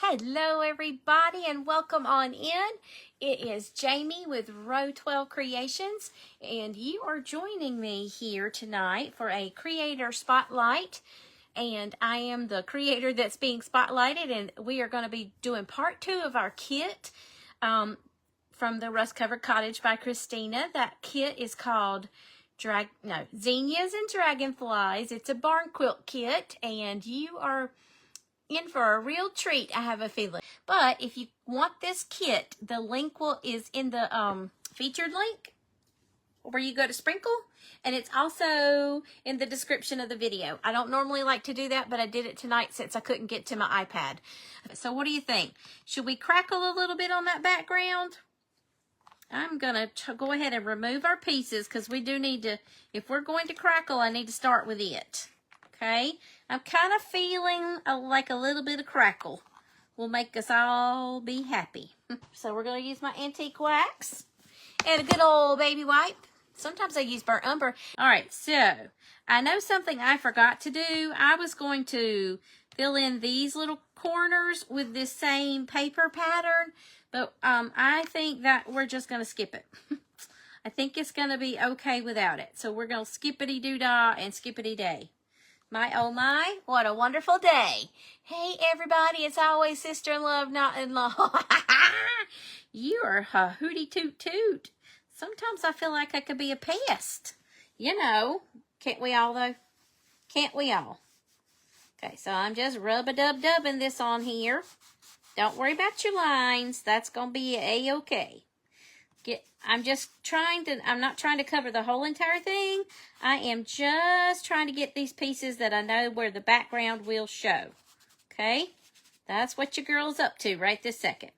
Hello everybody and welcome on in. It is Jamie with Row 12 Creations and you are joining me here tonight for a creator spotlight, and I am the creator that's being spotlighted, and we are going to be doing part 2 of our kit from the Rust-Covered Cottage by Christina. That kit is called Zinnias and Dragonflies. It's a barn quilt kit and you are in for a real treat, I have a feeling. But if you want this kit, the link is in the featured link where you go to sprinkle, and it's also in the description of the video. I don't normally like to do that, but I did it tonight since I couldn't get to my iPad. So what do you think? Should we crackle a little bit on that background? I'm gonna go ahead and remove our pieces because we do need to, if we're going to crackle, I need to start with it. Okay, I'm kind of feeling like a little bit of crackle will make us all be happy. So we're going to use my antique wax and a good old baby wipe. Sometimes I use burnt umber. All right, so I know something I forgot to do. I was going to fill in these little corners with this same paper pattern, but I think that we're just going to skip it. I think it's going to be okay without it. So we're going to skippity-doo-dah and skippity-day. My oh my, what a wonderful day. Hey everybody, it's always sister-in-law, not in-law. You are a hooty toot toot. Sometimes I feel like I could be a pest. You know, can't we all though? Can't we all? Okay, so I'm just rub-a-dub-dubbing this on here. Don't worry about your lines. That's going to be a-okay. I'm not trying to cover the whole entire thing. I am just trying to get these pieces that I know where the background will show. Okay? That's what your girl's up to right this second.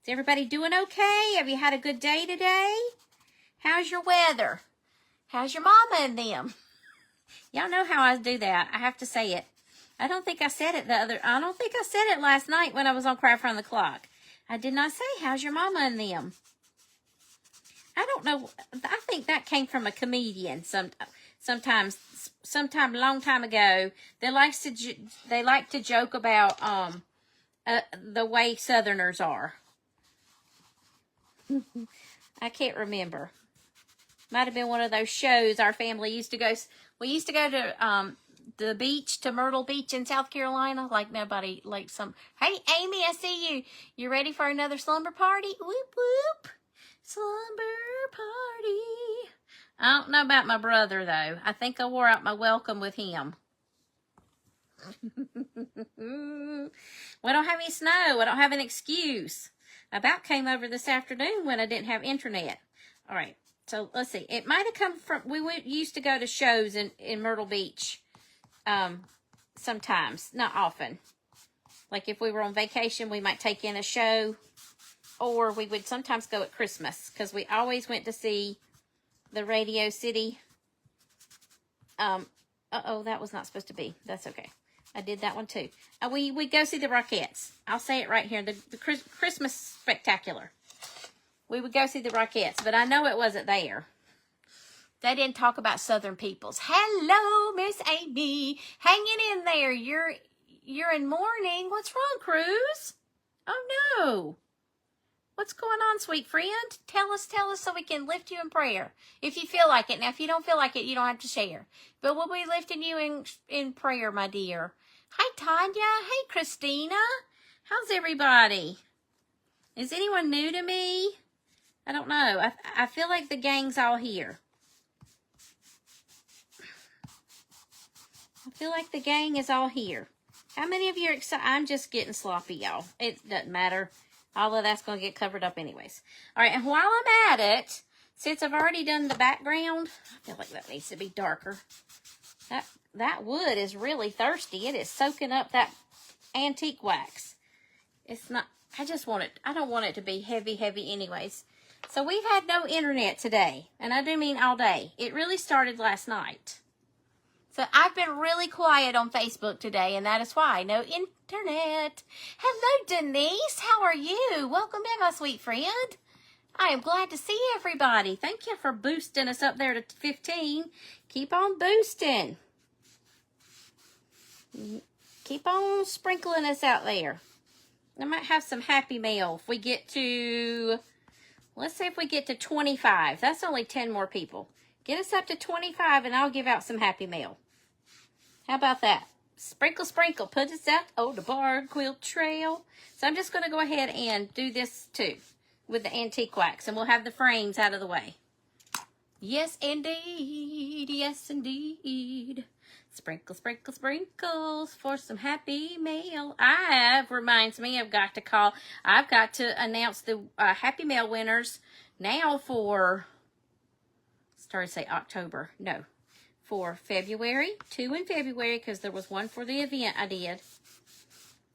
Is everybody doing okay? Have you had a good day today? How's your weather? How's your mama and them? Y'all know how I do that. I have to say it. I don't think I said it last night when I was on Craft Around the Clock. I did not say, how's your mama and them? I don't know. I think that came from a comedian sometime a long time ago. They like to joke about the way Southerners are. I can't remember. Might have been one of those shows our family used to go. We used to go to the beach, to Myrtle Beach in South Carolina, like nobody, like some. Hey Amy, I see you. You ready for another slumber party? Whoop whoop. Slumber party. I don't know about my brother, though. I think I wore out my welcome with him. We don't have any snow. I don't have an excuse. I about came over this afternoon when I didn't have internet. All right. So, let's see. It might have come from... We used to go to shows in Myrtle Beach sometimes. Not often. Like, if we were on vacation, we might take in a show. Or we would sometimes go at Christmas, because we always went to see the Radio City. Uh-oh, that was not supposed to be. That's okay. I did that one too. We go see the Rockettes. I'll say it right here. The Christmas Spectacular. We would go see the Rockettes, but I know it wasn't there. They didn't talk about Southern peoples. Hello, Miss Amy. Hanging in there. You're in mourning. What's wrong, Cruz? Oh, no. What's going on, sweet friend? Tell us so we can lift you in prayer. If you feel like it. Now, if you don't feel like it, you don't have to share. But we'll be lifting you in prayer, my dear. Hi, Tanya. Hey, Christina. How's everybody? Is anyone new to me? I don't know. I feel like the gang's all here. I feel like the gang is all here. How many of you are excited? I'm just getting sloppy, y'all. It doesn't matter. All of that's going to get covered up anyways. All right, and while I'm at it, since I've already done the background, I feel like that needs to be darker. That wood is really thirsty. It is soaking up that antique wax. It's not, I don't want it to be heavy anyways. So we've had no internet today, and I do mean all day. It really started last night. So I've been really quiet on Facebook today, and that is why. No internet. Hello, Denise. How are you? Welcome in, my sweet friend. I am glad to see everybody. Thank you for boosting us up there to 15. Keep on boosting. Keep on sprinkling us out there. I might have some happy mail if we get to, let's say if we get to 25. That's only 10 more people. Get us up to 25 and I'll give out some happy mail. How about that? Sprinkle, sprinkle. Put us out on the Barn Quilt Trail. So I'm just going to go ahead and do this too with the antique wax. And we'll have the frames out of the way. Yes, indeed. Yes, indeed. Sprinkle, sprinkle, sprinkles for some happy mail. Reminds me, I've got to announce the happy mail winners now for, started to say October, no, for February, 2 in February, because there was one for the event I did.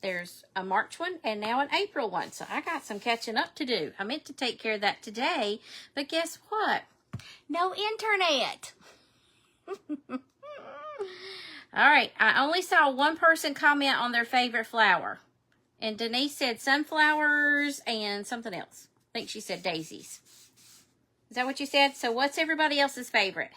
There's a March one and now an April one, so I got some catching up to do. I meant to take care of that today, but guess what? No internet. All right, I only saw one person comment on their favorite flower. And Denise said sunflowers and something else. I think she said daisies. Is that what you said? So what's everybody else's favorite?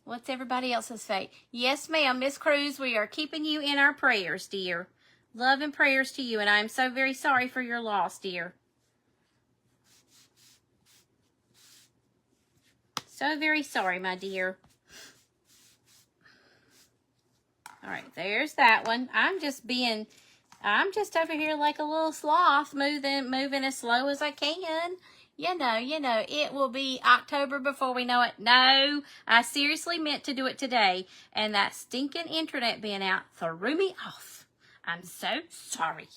What's everybody else's favorite? Yes, ma'am, Miss Cruz, we are keeping you in our prayers, dear. Love and prayers to you, and I am so very sorry for your loss, dear. So very sorry, my dear. All right, there's that one. I'm just over here like a little sloth, moving as slow as I can. You know, it will be October before we know it. No, I seriously meant to do it today, and that stinking internet being out threw me off. I'm so sorry.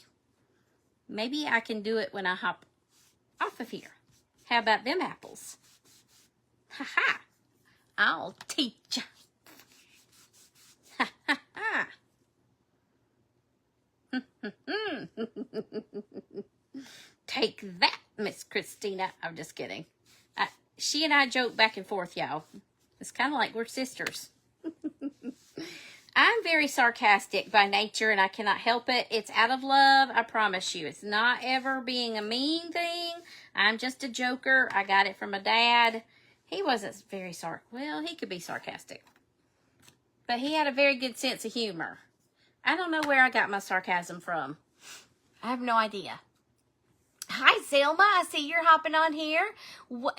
Maybe I can do it when I hop off of here. How about them apples? Ha-ha. I'll teach you. Ha-ha-ha. Take that, Miss Christina. I'm just kidding. She and I joke back and forth, y'all. It's kind of like we're sisters. I'm very sarcastic by nature, and I cannot help it. It's out of love, I promise you. It's not ever being a mean thing. I'm just a joker. I got it from my dad. He wasn't very well, he could be sarcastic. But he had a very good sense of humor. I don't know where I got my sarcasm from. I have no idea. Hi, Selma. I see you're hopping on here.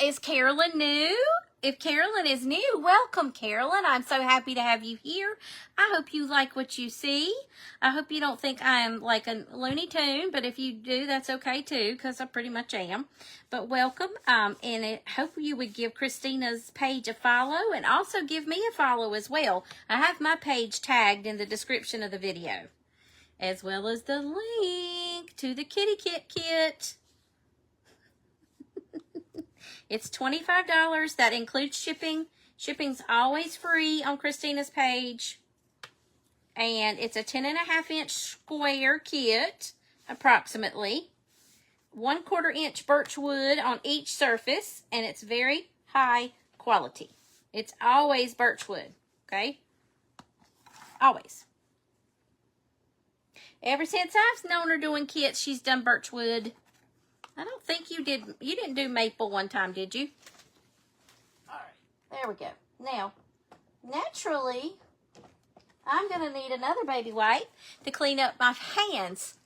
Is Carolyn new? If Carolyn is new, welcome, Carolyn. I'm so happy to have you here. I hope you like what you see. I hope you don't think I'm like a Looney Tune, but if you do, that's okay too, because I pretty much am. But welcome, and I hope you would give Christina's page a follow, and also give me a follow as well. I have my page tagged in the description of the video, as well as the link to the kitty kit. It's $25. That includes shipping. Shipping's always free on Christina's page. And it's a 10.5-inch square kit, approximately. 1/4 inch birch wood on each surface. And it's very high quality. It's always birch wood. Okay? Always. Ever since I've known her doing kits, she's done birch wood. I don't think you did. You didn't do maple one time, did you? All right, there we go. Now, naturally, I'm going to need another baby wipe to clean up my hands.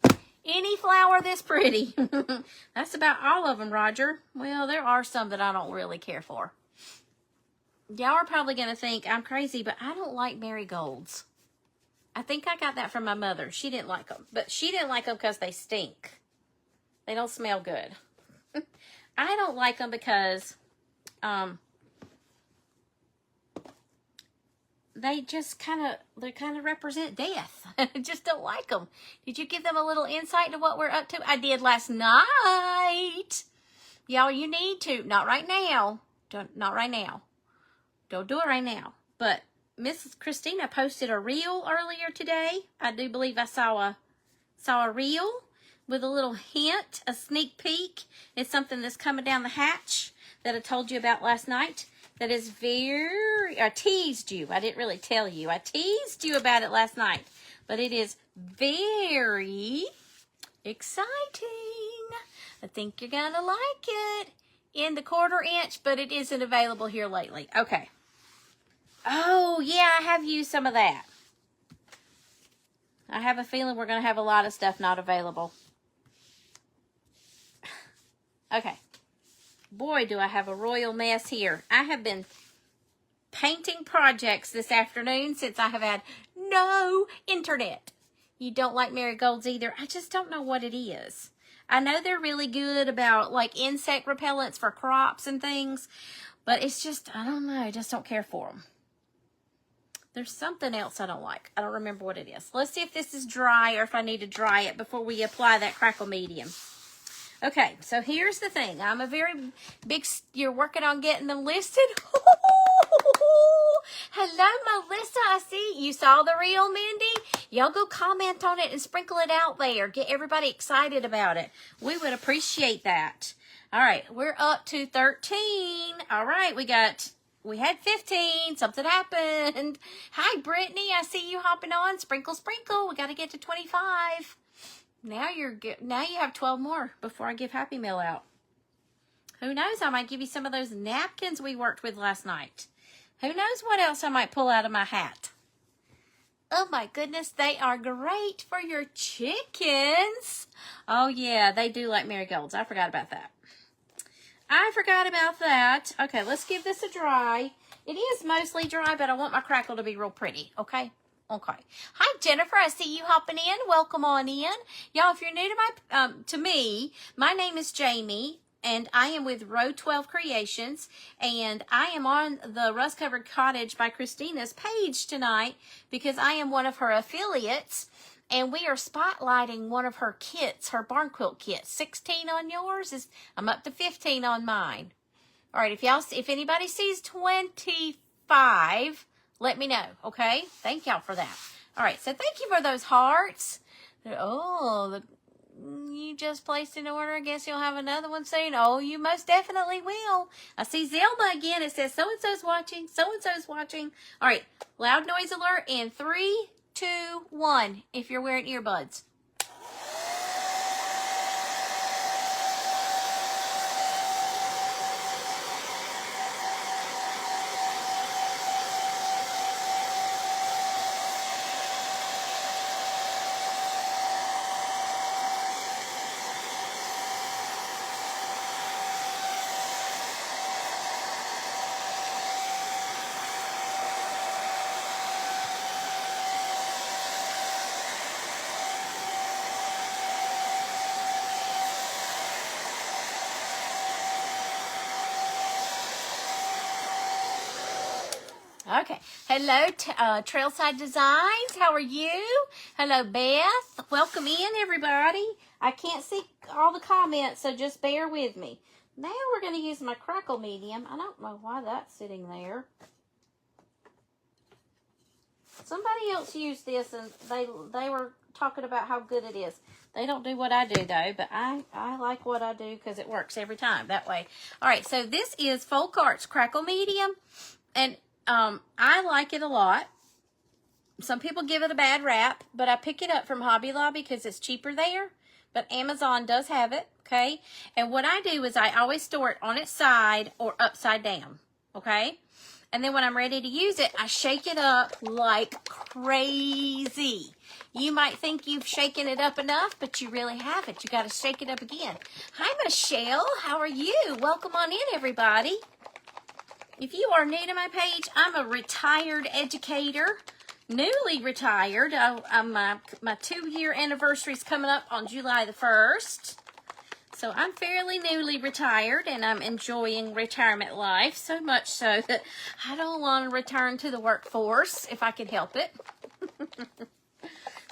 Any flower this pretty. That's about all of them, Roger. Well, there are some that I don't really care for. Y'all are probably going to think I'm crazy, but I don't like marigolds. I think I got that from my mother. She didn't like them, but she didn't like them because they stink. They don't smell good. I don't like them because they just kind of represent death. I just don't like them. Did you give them a little insight into what we're up to? I did last night. Y'all, you need to. Not right now. Not right now. Don't do it right now. But Mrs. Christina posted a reel earlier today. I do believe I saw a reel with a little hint, a sneak peek. It's something that's coming down the hatch that I told you about last night. That is I teased you. I didn't really tell you. I teased you about it last night. But it is very exciting. I think you're going to like it. In the 1/4 inch, but it isn't available here lately. Okay. Oh, yeah, I have used some of that. I have a feeling we're going to have a lot of stuff not available. Okay. Boy, do I have a royal mess here. I have been painting projects this afternoon since I have had no internet. You don't like marigolds either? I just don't know what it is. I know they're really good about like insect repellents for crops and things, but it's just, I don't know, I just don't care for them. There's something else I don't like. I don't remember what it is. Let's see if this is dry or if I need to dry it before we apply that crackle medium. Okay, so here's the thing. I'm a very big, you're working on getting them listed. Hello, Melissa. I see you saw the reel, Mindy. Y'all go comment on it and sprinkle it out there. Get everybody excited about it. We would appreciate that. All right, we're up to 13. All right, we had 15. Something happened. Hi, Brittany. I see you hopping on. Sprinkle, sprinkle. We got to get to 25. Now you have 12 more before I give Happy Meal out. Who knows? I might give you some of those napkins we worked with last night. Who knows what else I might pull out of my hat? Oh my goodness, they are great for your chickens. Oh yeah, they do like marigolds. I forgot about that. Okay, let's give this a dry. It is mostly dry, but I want my crackle to be real pretty, okay? Okay. Hi, Jennifer. I see you hopping in. Welcome on in. Y'all, if you're new to me, my name is Jamie, and I am with Row 12 Creations, and I am on the Rust-Covered Cottage by Christina's page tonight because I am one of her affiliates, and we are spotlighting one of her kits, her barn quilt kit. 16 on yours. I'm up to 15 on mine. All right, if anybody sees 25, let me know, okay? Thank y'all for that. All right, so thank you for those hearts. Oh, you just placed an order. I guess you'll have another one soon. Oh, you most definitely will. I see Zelda again. It says so-and-so's watching. So-and-so's watching. All right, loud noise alert in 3, 2, 1 if you're wearing earbuds. Okay. Hello, Trailside Designs. How are you? Hello, Beth. Welcome in, everybody. I can't see all the comments, so just bear with me. Now we're going to use my crackle medium. I don't know why that's sitting there. Somebody else used this, and they were talking about how good it is. They don't do what I do, though, but I like what I do because it works every time that way. All right, so this is Folk Arts Crackle Medium, and I like it a lot. Some people give it a bad rap, but I pick it up from Hobby Lobby because it's cheaper there. But Amazon does have it, okay? And what I do is I always store it on its side or upside down, okay? And then when I'm ready to use it, I shake it up like crazy. You might think you've shaken it up enough, but you really haven't. You got to shake it up again. Hi, Michelle. How are you? Welcome on in, everybody. If you are new to my page, I'm a retired educator, newly retired. My 2-year anniversary is coming up on July the 1st. So I'm fairly newly retired, and I'm enjoying retirement life, so much so that I don't want to return to the workforce if I can help it.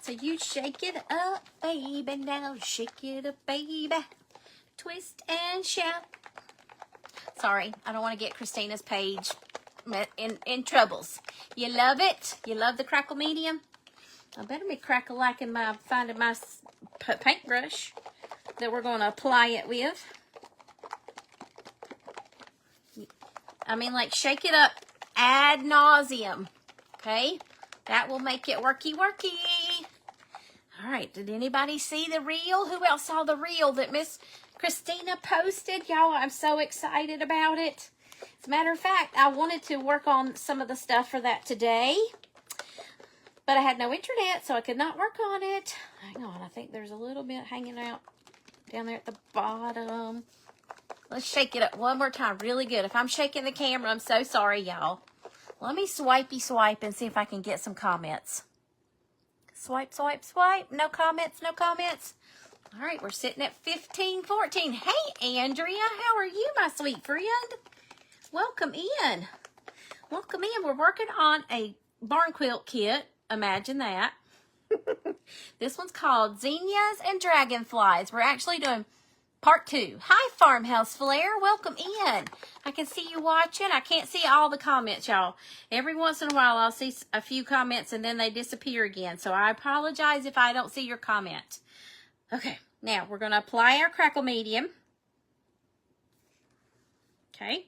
So you shake it up, baby, now shake it up, baby. Twist and shout. Sorry, I don't want to get Christina's page in troubles. You love it? You love the crackle medium? I better be crackle-lacking finding my paintbrush that we're going to apply it with. I mean, like, shake it up ad nauseum, okay? That will make it worky-worky. All right, did anybody see the reel? Who else saw the reel that Miss Christina posted? Y'all, I'm so excited about it. As a matter of fact, I wanted to work on some of the stuff for that today. But I had no internet, so I could not work on it. Hang on, I think there's a little bit hanging out down there at the bottom. Let's shake it up one more time really good. If I'm shaking the camera, I'm so sorry, y'all. Let me swipey swipe and see if I can get some comments. Swipe, swipe, swipe. No comments, no comments. All right, we're sitting at 15:14. Hey, Andrea, how are you, my sweet friend? Welcome in. Welcome in. We're working on a barn quilt kit. Imagine that. This one's called Zinnias and Dragonflies. We're actually doing part 2. Hi, Farmhouse Flair. Welcome in. I can see you watching. I can't see all the comments, y'all. Every once in a while, I'll see a few comments and then they disappear again. So I apologize if I don't see your comment. Okay, now we're going to apply our crackle medium. Okay.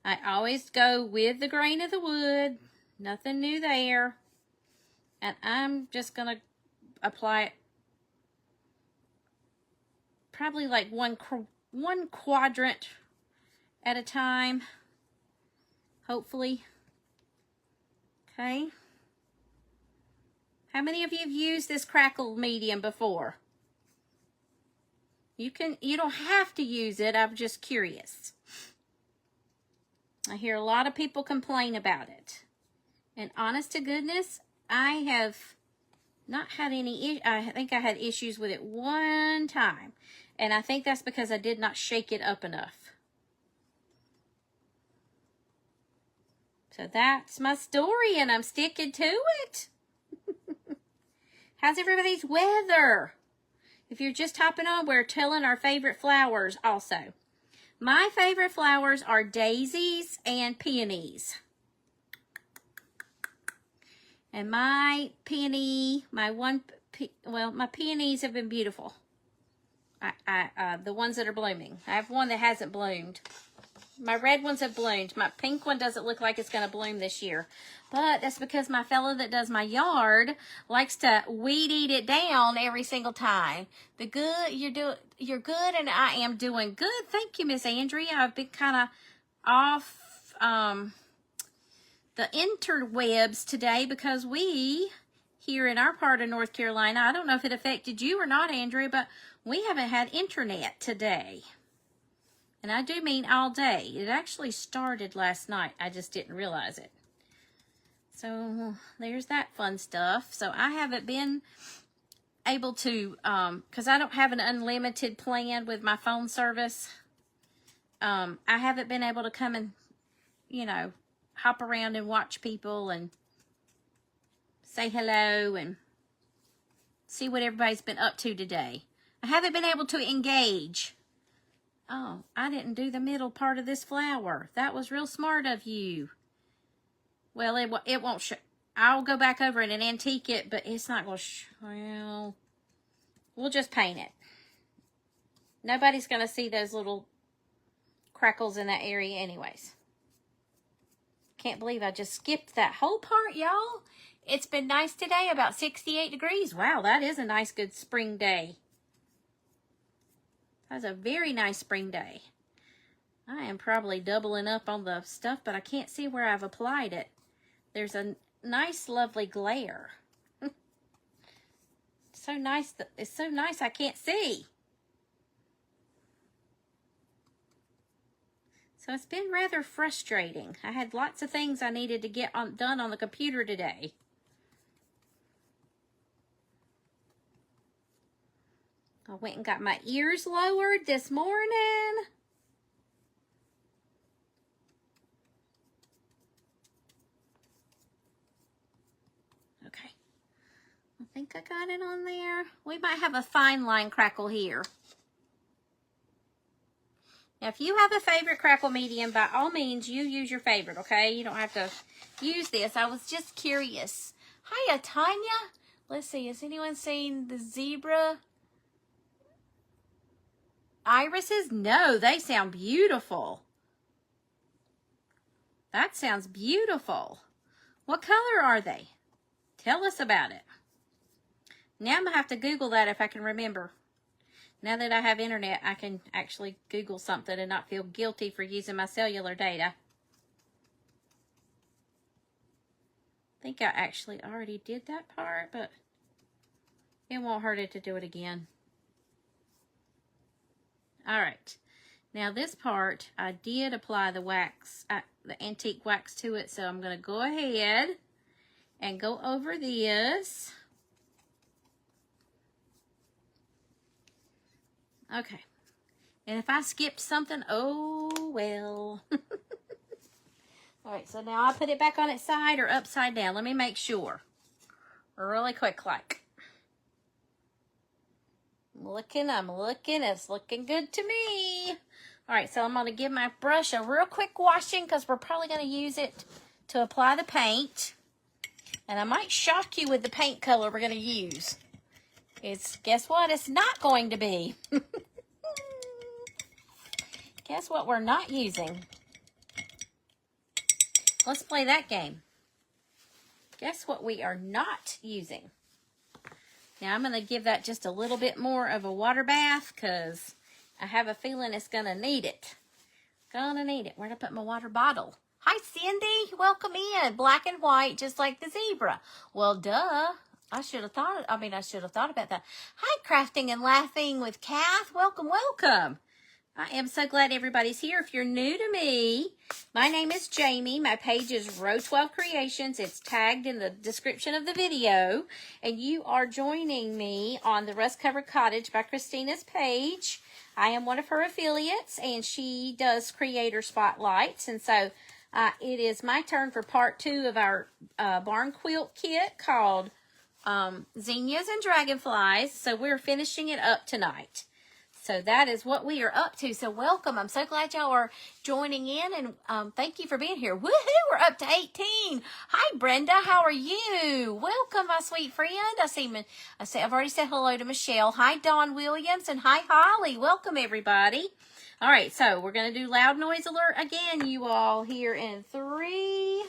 I always go with the grain of the wood. Nothing new there. And I'm just going to apply it probably like one quadrant at a time, hopefully. Okay. How many of you have used this crackle medium before? You don't have to use it. I'm just curious. I hear a lot of people complain about it. And honest to goodness, I have not had any, I think I had issues with it one time. And I think that's because I did not shake it up enough. So that's my story and I'm sticking to it. How's everybody's weather? If you're just hopping on, we're telling our favorite flowers also. My favorite flowers are daisies and peonies. And my peonies have been beautiful. The ones that are blooming. I have one that hasn't bloomed. My red ones have bloomed. My pink one doesn't look like it's going to bloom this year. But that's because my fellow that does my yard likes to weed eat it down every single time. You're good, and I am doing good. Thank you, Miss Andrea. I've been kind of off the interwebs today because we, here in our part of North Carolina, I don't know if it affected you or not, Andrea, but we haven't had internet today. And I do mean all day. It actually started last night. I just didn't realize it. So there's that fun stuff. So I haven't been able to, because I don't have an unlimited plan with my phone service. I haven't been able to come and, hop around and watch people and say hello and see what everybody's been up to today. I haven't been able to engage. Oh, I didn't do the middle part of this flower. That was real smart of you. Well, it won't show. I'll go back over it and antique it, but it's not going to well, we'll just paint it. Nobody's going to see those little crackles in that area anyways. Can't believe I just skipped that whole part, y'all. It's been nice today, about 68 degrees. Wow, that is a nice, good spring day. That's a very nice spring day. I am probably doubling up on the stuff, but I can't see where I've applied it. There's a nice, lovely glare. So nice. It's so nice I can't see. So it's been rather frustrating. I had lots of things I needed to get done on the computer today. I went and got my ears lowered this morning. Okay. I think I got it on there. We might have a fine line crackle here. Now, if you have a favorite crackle medium, by all means, you use your favorite, okay? You don't have to use this. I was just curious. Hiya, Tanya. Let's see. Has anyone seen the zebra irises? No, they sound beautiful. That sounds beautiful. What color are they? Tell us about it. Now I'm going to have to Google that if I can remember. Now that I have internet, I can actually Google something and not feel guilty for using my cellular data. think I actually already did that part, but it won't hurt it to do it again. All right. Now this part, I did apply the wax, the antique wax to it, so I'm going to go ahead and go over this. Okay. And if I skipped something, oh well. All right, so now I put it back on its side or upside down. Let me make sure. Really quick like. I'm looking. It's looking good to me. All right, so I'm going to give my brush a real quick washing because we're probably going to use it to apply the paint. And I might shock you with the paint color we're going to use. Guess what? It's not going to be. Guess what we're not using? Let's play that game. Guess what we are not using? Now I'm going to give that just a little bit more of a water bath because I have a feeling it's going to need it. Gonna need it. Where'd I put my water bottle? Hi, Cindy. Welcome in. Black and white, just like the zebra. Well, duh. I should have thought about that. Hi, Crafting and Laughing with Kath. Welcome, welcome. I am so glad everybody's here. If you're new to me, my name is Jamie. My page is Row 12 Creations. It's tagged in the description of the video. And you are joining me on the Rust-Covered Cottage by Christina's page. I am one of her affiliates, and she does creator spotlights. And so it is my turn for part 2 of our Barn Quilt kit called Zinnias and Dragonflies. So we're finishing it up tonight. So that is what we are up to. So welcome. I'm so glad y'all are joining in, and thank you for being here. Woohoo! We're up to 18. Hi, Brenda. How are you? Welcome, my sweet friend. I've already said hello to Michelle. Hi, Dawn Williams, and hi, Holly. Welcome, everybody. All right, so we're going to do loud noise alert again, you all, here in 3.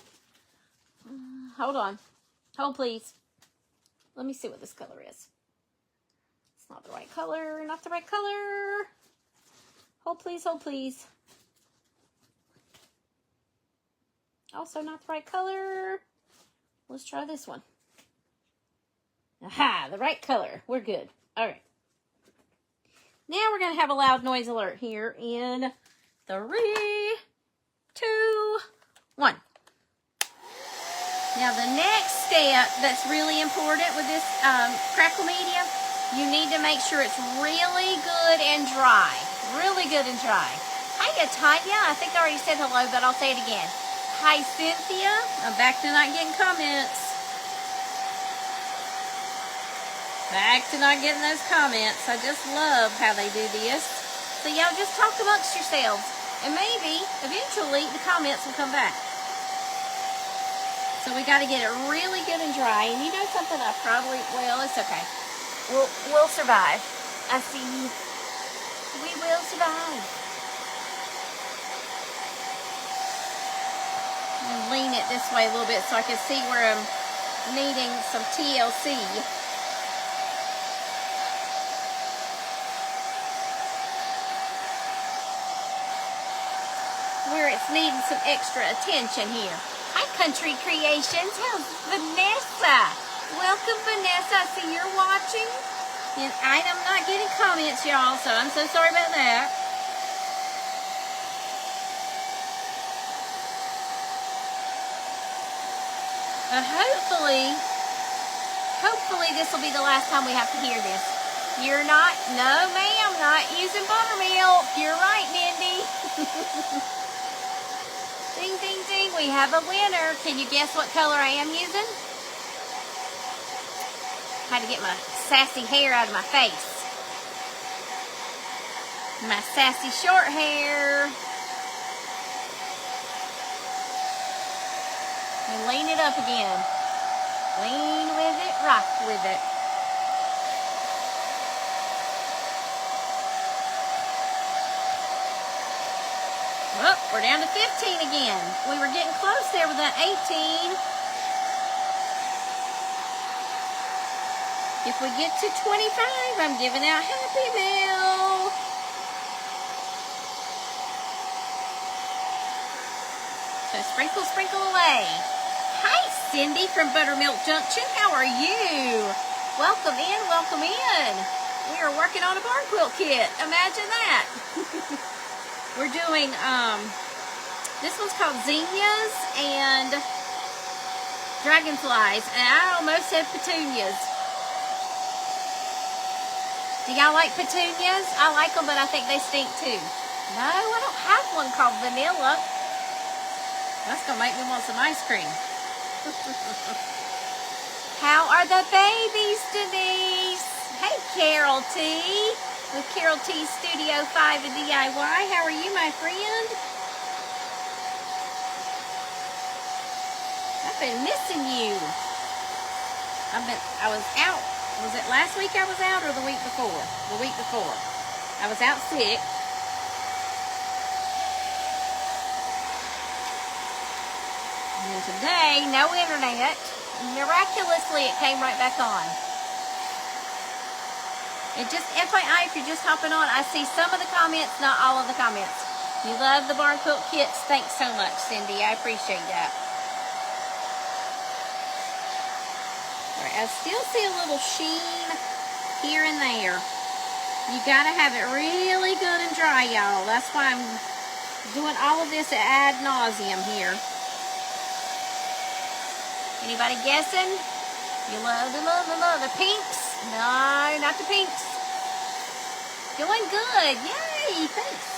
Hold on. Hold, please. Let me see what this color is. Not the right color, not the right color. Hold please, hold please. Also not the right color. Let's try this one. Aha, the right color. We're good. All right. Now we're going to have a loud noise alert here in 3, 2, 1. Now the next step that's really important with this crackle medium, you need to make sure it's really good and dry. Really good and dry. Hi, Tanya. I think I already said hello, but I'll say it again. Hi, Cynthia. I'm back to not getting comments. Back to not getting those comments. I just love how they do this. So y'all just talk amongst yourselves. And maybe, eventually, the comments will come back. So we got to get it really good and dry. And you know something? Well, it's okay. We'll survive. I see. We will survive. And lean it this way a little bit so I can see where I'm needing some TLC. Where it's needing some extra attention here. Hi, Country Creations. How's Vanessa? Welcome, Vanessa. I see you're watching. And I'm not getting comments, y'all, so I'm so sorry about that. But hopefully this will be the last time we have to hear this. You're not? No, ma'am, not using buttermilk. You're right, Mindy. Ding, ding, ding. We have a winner. Can you guess what color I am using? Had to get my sassy hair out of my face. My sassy short hair. And lean it up again. Lean with it, rock with it. Oh, we're down to 15 again. We were getting close there with that 18. If we get to 25, I'm giving out Happy Mail. So sprinkle, sprinkle away. Hi, Cindy from Buttermilk Junction. How are you? Welcome in, welcome in. We are working on a barn quilt kit. Imagine that. We're doing, this one's called Zinnias and Dragonflies. And I almost said petunias. Do y'all like petunias? I like them, but I think they stink too. No, I don't have one called vanilla. That's going to make me want some ice cream. How are the babies, Denise? Hey, Carol T. With Carol T Studio 5 and DIY. How are you, my friend? I've been missing you. I was out. Was it last week I was out or the week before? The week before. I was out sick. And today, no internet. Miraculously, it came right back on. And just FYI, if you're just hopping on, I see some of the comments, not all of the comments. You love the barn quilt kits. Thanks so much, Cindy. I appreciate that. All right, I still see a little sheen here and there. You got to have it really good and dry, y'all. That's why I'm doing all of this ad nauseum here. Anybody guessing? You love the pinks? No, not the pinks. Doing good. Yay, thanks.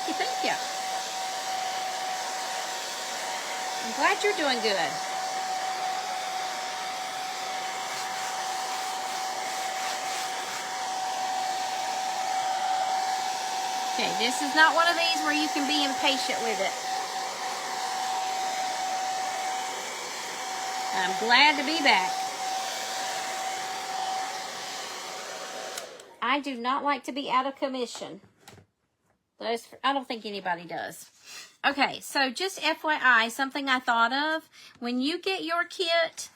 Thank you. I'm glad you're doing good. Okay, this is not one of these where you can be impatient with it. I'm glad to be back. I do not like to be out of commission. I don't think anybody does. Okay, so just FYI, something I thought of. When you get your kit,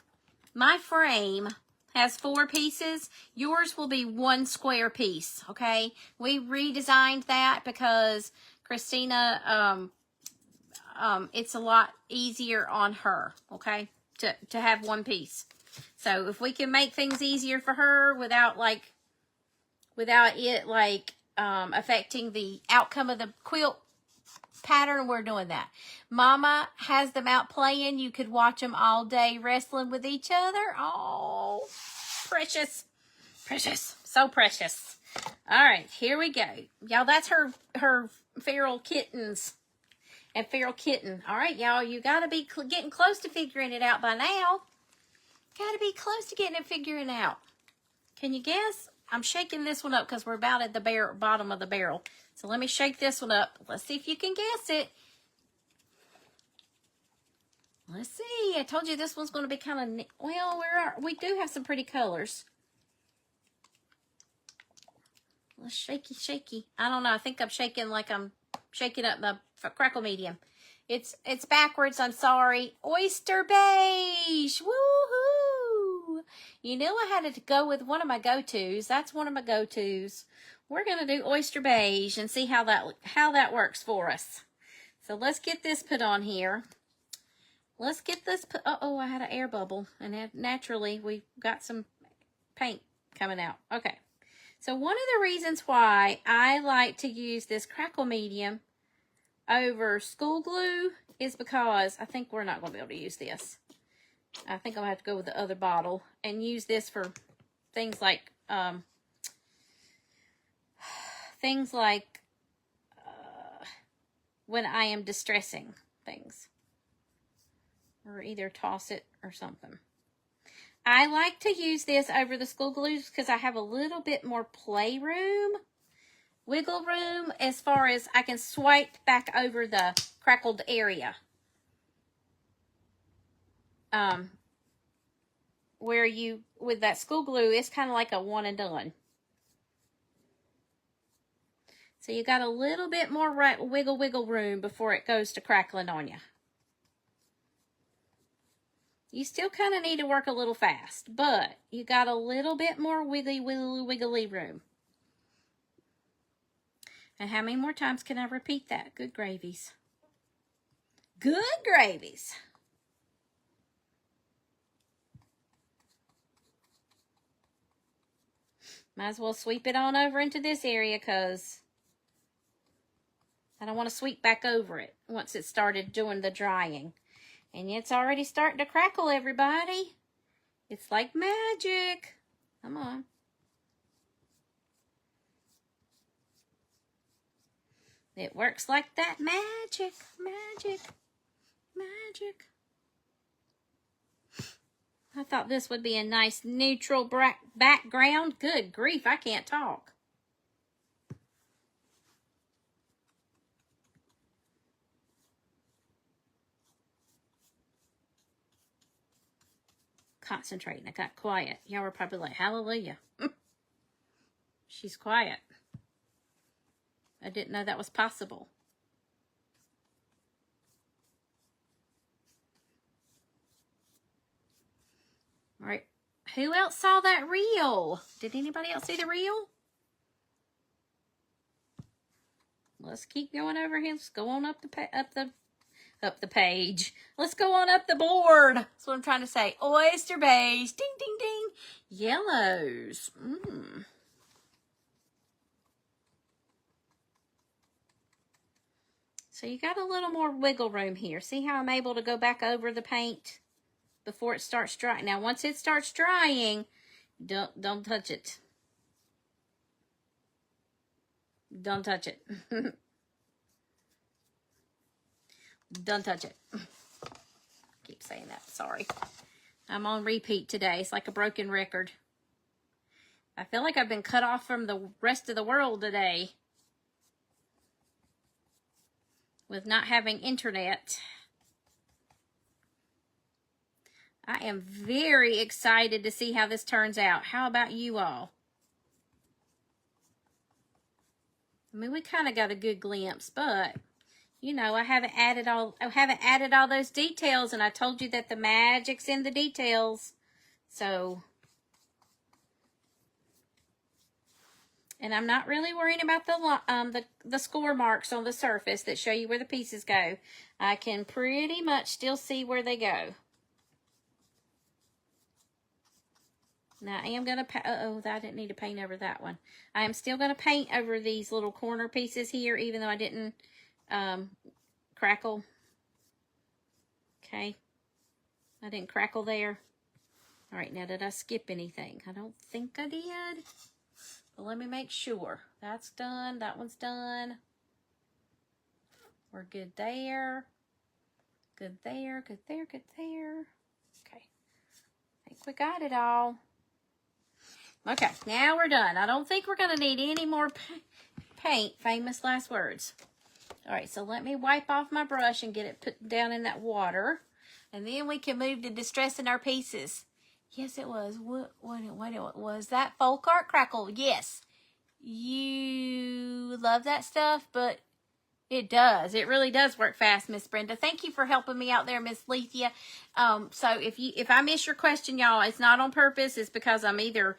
my frame has 4 pieces. Yours will be 1 square piece, okay? We redesigned that because Christina, it's a lot easier on her, okay? To have 1 piece. So if we can make things easier for her without it affecting the outcome of the quilt pattern, we're doing that. Mama has them out playing. You could watch them all day wrestling with each other. Oh, precious. Precious. So precious. All right, here we go. Y'all, that's her feral kittens. And feral kitten. All right, y'all, you got to be getting close to figuring it out by now. Got to be close to getting it figuring out. Can you guess? I'm shaking this one up because we're about at the bottom of the barrel. So let me shake this one up. Let's see if you can guess it. Let's see. I told you this one's going to be kind of, well, we do have some pretty colors. Let's shaky. I don't know. I think I'm shaking like I'm shaking up my crackle medium. It's backwards. I'm sorry. Oyster beige. Woohoo! You knew I had to go with one of my go-tos. That's one of my go-tos. We're gonna do oyster beige and see how that works for us. So let's get this put on here. Let's get this put. Uh-oh, I had an air bubble, and naturally we got some paint coming out. Okay. So one of the reasons why I like to use this crackle medium over school glue is because I think we're not going to be able to use this. I think I'm going to have to go with the other bottle and use this for things like when I am distressing things, or either toss it or something. I like to use this over the school glues because I have a little bit more wiggle room, as far as I can swipe back over the crackled area. Where with that school glue, it's kind of like a one and done. So you got a little bit more wiggle room before it goes to crackling on you. You still kind of need to work a little fast, but you got a little bit more wiggly room. And how many more times can I repeat that? Good gravies. Good gravies. Might as well sweep it on over into this area because I don't want to sweep back over it once it started doing the drying. And it's already starting to crackle, everybody. It's like magic. Come on. It works like that. Magic, magic, magic. I thought this would be a nice neutral background. Good grief, I can't talk. Concentrating. I got quiet. Y'all were probably like, hallelujah. She's quiet. I didn't know that was possible. All right. Who else saw that reel? Did anybody else see the reel? Let's keep going over here. Let's go on up the page. Let's go on up the board. That's what I'm trying to say. Oyster beige. Ding, ding, ding. Yellows. So you got a little more wiggle room here. See how I'm able to go back over the paint before it starts drying. Now, once it starts drying, don't touch it. Don't touch it. Don't touch it. Keep saying that. Sorry. I'm on repeat today. It's like a broken record. I feel like I've been cut off from the rest of the world today with not having internet. I am very excited to see how this turns out. How about you all? I mean, we kind of got a good glimpse, but you know, I haven't added all those details, and I told you that the magic's in the details. So, and I'm not really worrying about the score marks on the surface that show you where the pieces go. I can pretty much still see where they go. Now, I am going to, I didn't need to paint over that one. I am still going to paint over these little corner pieces here, even though I didn't crackle. Okay. I didn't crackle there. All right, now did I skip anything? I don't think I did. But let me make sure. That's done. That one's done. We're good there. Good there, good there, good there. Okay. I think we got it all. Okay, now we're done. I don't think we're going to need any more paint. Famous last words. All right, so let me wipe off my brush and get it put down in that water. And then we can move to distressing our pieces. Yes, it was. What was that? Folk art crackle. Yes. You love that stuff, but it does. It really does work fast, Miss Brenda. Thank you for helping me out there, Miss Lethea. So if I miss your question, y'all, it's not on purpose. It's because I've either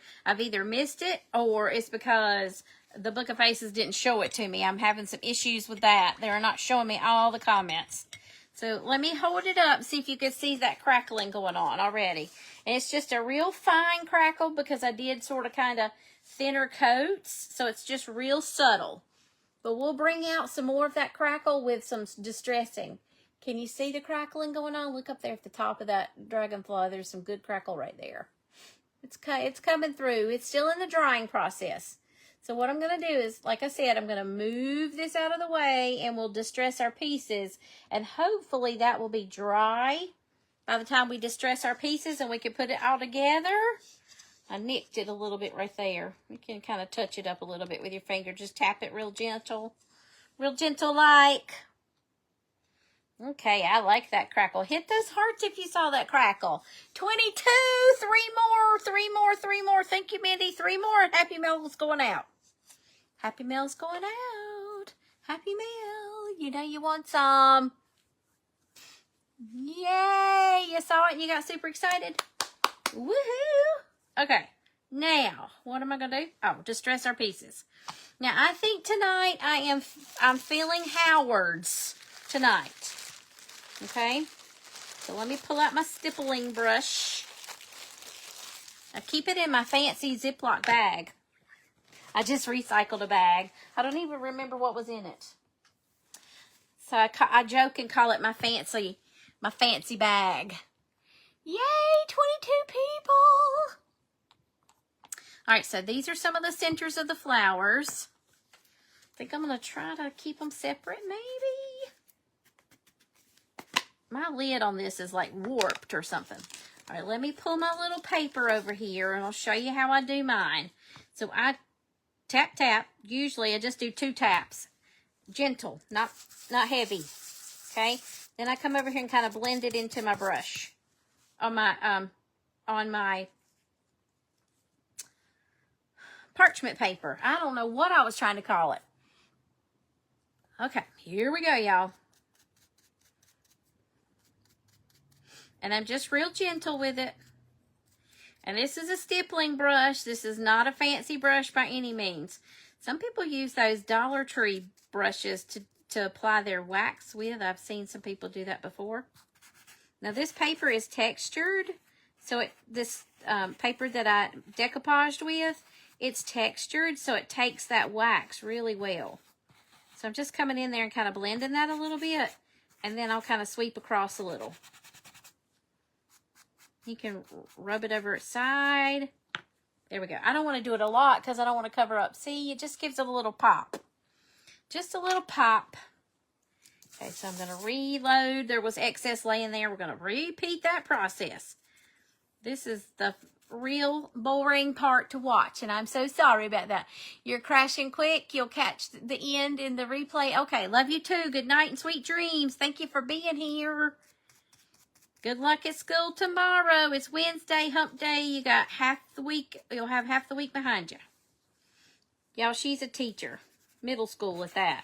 missed it, or it's because the Book of Faces didn't show it to me. I'm having some issues with that. They're not showing me all the comments. So let me hold it up, see if you can see that crackling going on already. And it's just a real fine crackle because I did sort of kind of thinner coats. So it's just real subtle. But we'll bring out some more of that crackle with some distressing. Can you see the crackling going on? Look up there at the top of that dragonfly. There's some good crackle right there. It's coming through. It's still in the drying process. So what I'm going to do is, like I said, I'm going to move this out of the way and we'll distress our pieces. And hopefully that will be dry by the time we distress our pieces and we can put it all together. I nicked it a little bit right there. You can kind of touch it up a little bit with your finger. Just tap it real gentle like. Okay, I like that crackle. Hit those hearts if you saw that crackle. 22, three more. Thank you, Mindy. 3 more and Happy Mail's going out. Happy Mail's going out. Happy Mail. You know you want some. Yay! You saw it and you got super excited. Woohoo! Okay, now, what am I going to do? Oh, distress our pieces. Now, I think tonight I'm feeling Howard's tonight. Okay? So let me pull out my stippling brush. I keep it in my fancy Ziploc bag. I just recycled a bag. I don't even remember what was in it. So I joke and call it my fancy bag. Yay, 22 people. All right, so these are some of the centers of the flowers. I think I'm going to try to keep them separate, maybe. My lid on this is like warped or something. All right, let me pull my little paper over here, and I'll show you how I do mine. So I tap, tap. Usually I just do 2 taps. Gentle, not heavy. Okay? Then I come over here and kind of blend it into my brush. On my parchment paper. I don't know what I was trying to call it. Okay, here we go, y'all. And I'm just real gentle with it. And this is a stippling brush. This is not a fancy brush by any means. Some people use those Dollar Tree brushes to apply their wax with. I've seen some people do that before. Now this paper is textured. So this paper that I decoupaged with, it's textured. So it takes that wax really well. So I'm just coming in there and kind of blending that a little bit. And then I'll kind of sweep across a little. You can rub it over its side. There we go. I don't want to do it a lot because I don't want to cover up. See, it just gives it a little pop. Just a little pop. Okay, so I'm going to reload. There was excess laying there. We're going to repeat that process. This is the real boring part to watch, and I'm so sorry about that. You're crashing quick. You'll catch the end in the replay. Okay, love you too. Good night and sweet dreams. Thank you for being here. Good luck at school tomorrow. It's Wednesday, hump day. You got half the week. You'll have half the week behind you. Y'all, she's a teacher. Middle school at that.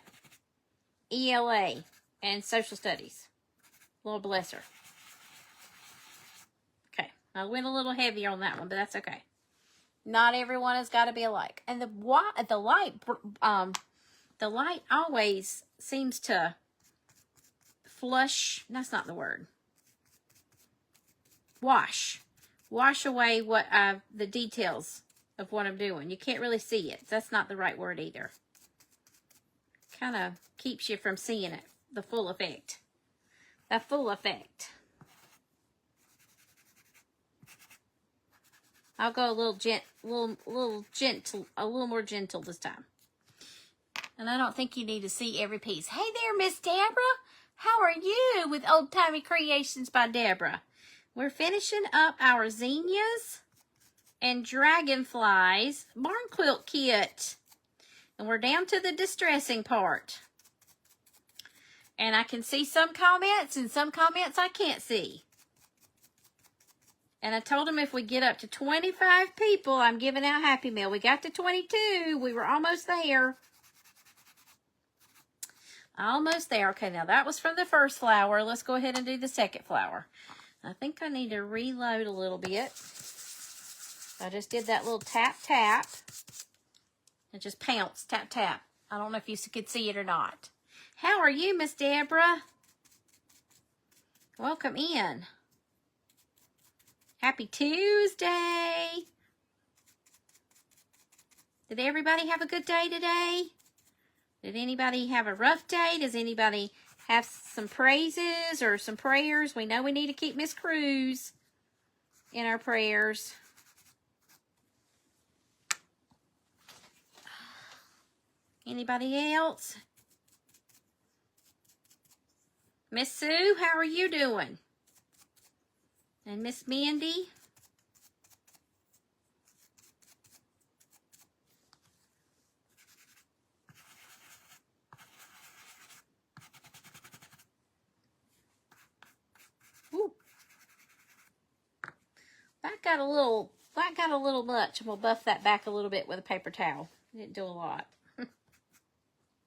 ELA and social studies. Lord bless her. Okay. I went a little heavier on that one, but that's okay. Not everyone has got to be alike. And the light always seems to flush. That's not the word. Wash away what the details of what I'm doing. You can't really see it. That's not the right word either. Kind of keeps you from seeing it, the full effect. The full effect. I'll go a little more gentle this time. And I don't think you need to see every piece. Hey there, Miss Deborah. How are you with Old Timey Creations by Deborah? We're finishing up our Zinnias and Dragonflies Barn Quilt kit. And we're down to the distressing part. And I can see some comments and some comments I can't see. And I told them if we get up to 25 people, I'm giving out Happy Meal. We got to 22. We were almost there. Almost there. Okay, now that was from the first flower. Let's go ahead and do the second flower. I think I need to reload a little bit. I just did that little tap, tap. And just pounce, tap, tap. I don't know if you could see it or not. How are you, Miss Deborah? Welcome in. Happy Tuesday. Did everybody have a good day today? Did anybody have a rough day? Does anybody have some praises or some prayers? We know we need to keep Miss Cruz in our prayers. Anybody else? Miss Sue, how are you doing? And Miss Mandy? Ooh. That got a little much. I'm gonna buff that back a little bit with a paper towel. Didn't do a lot.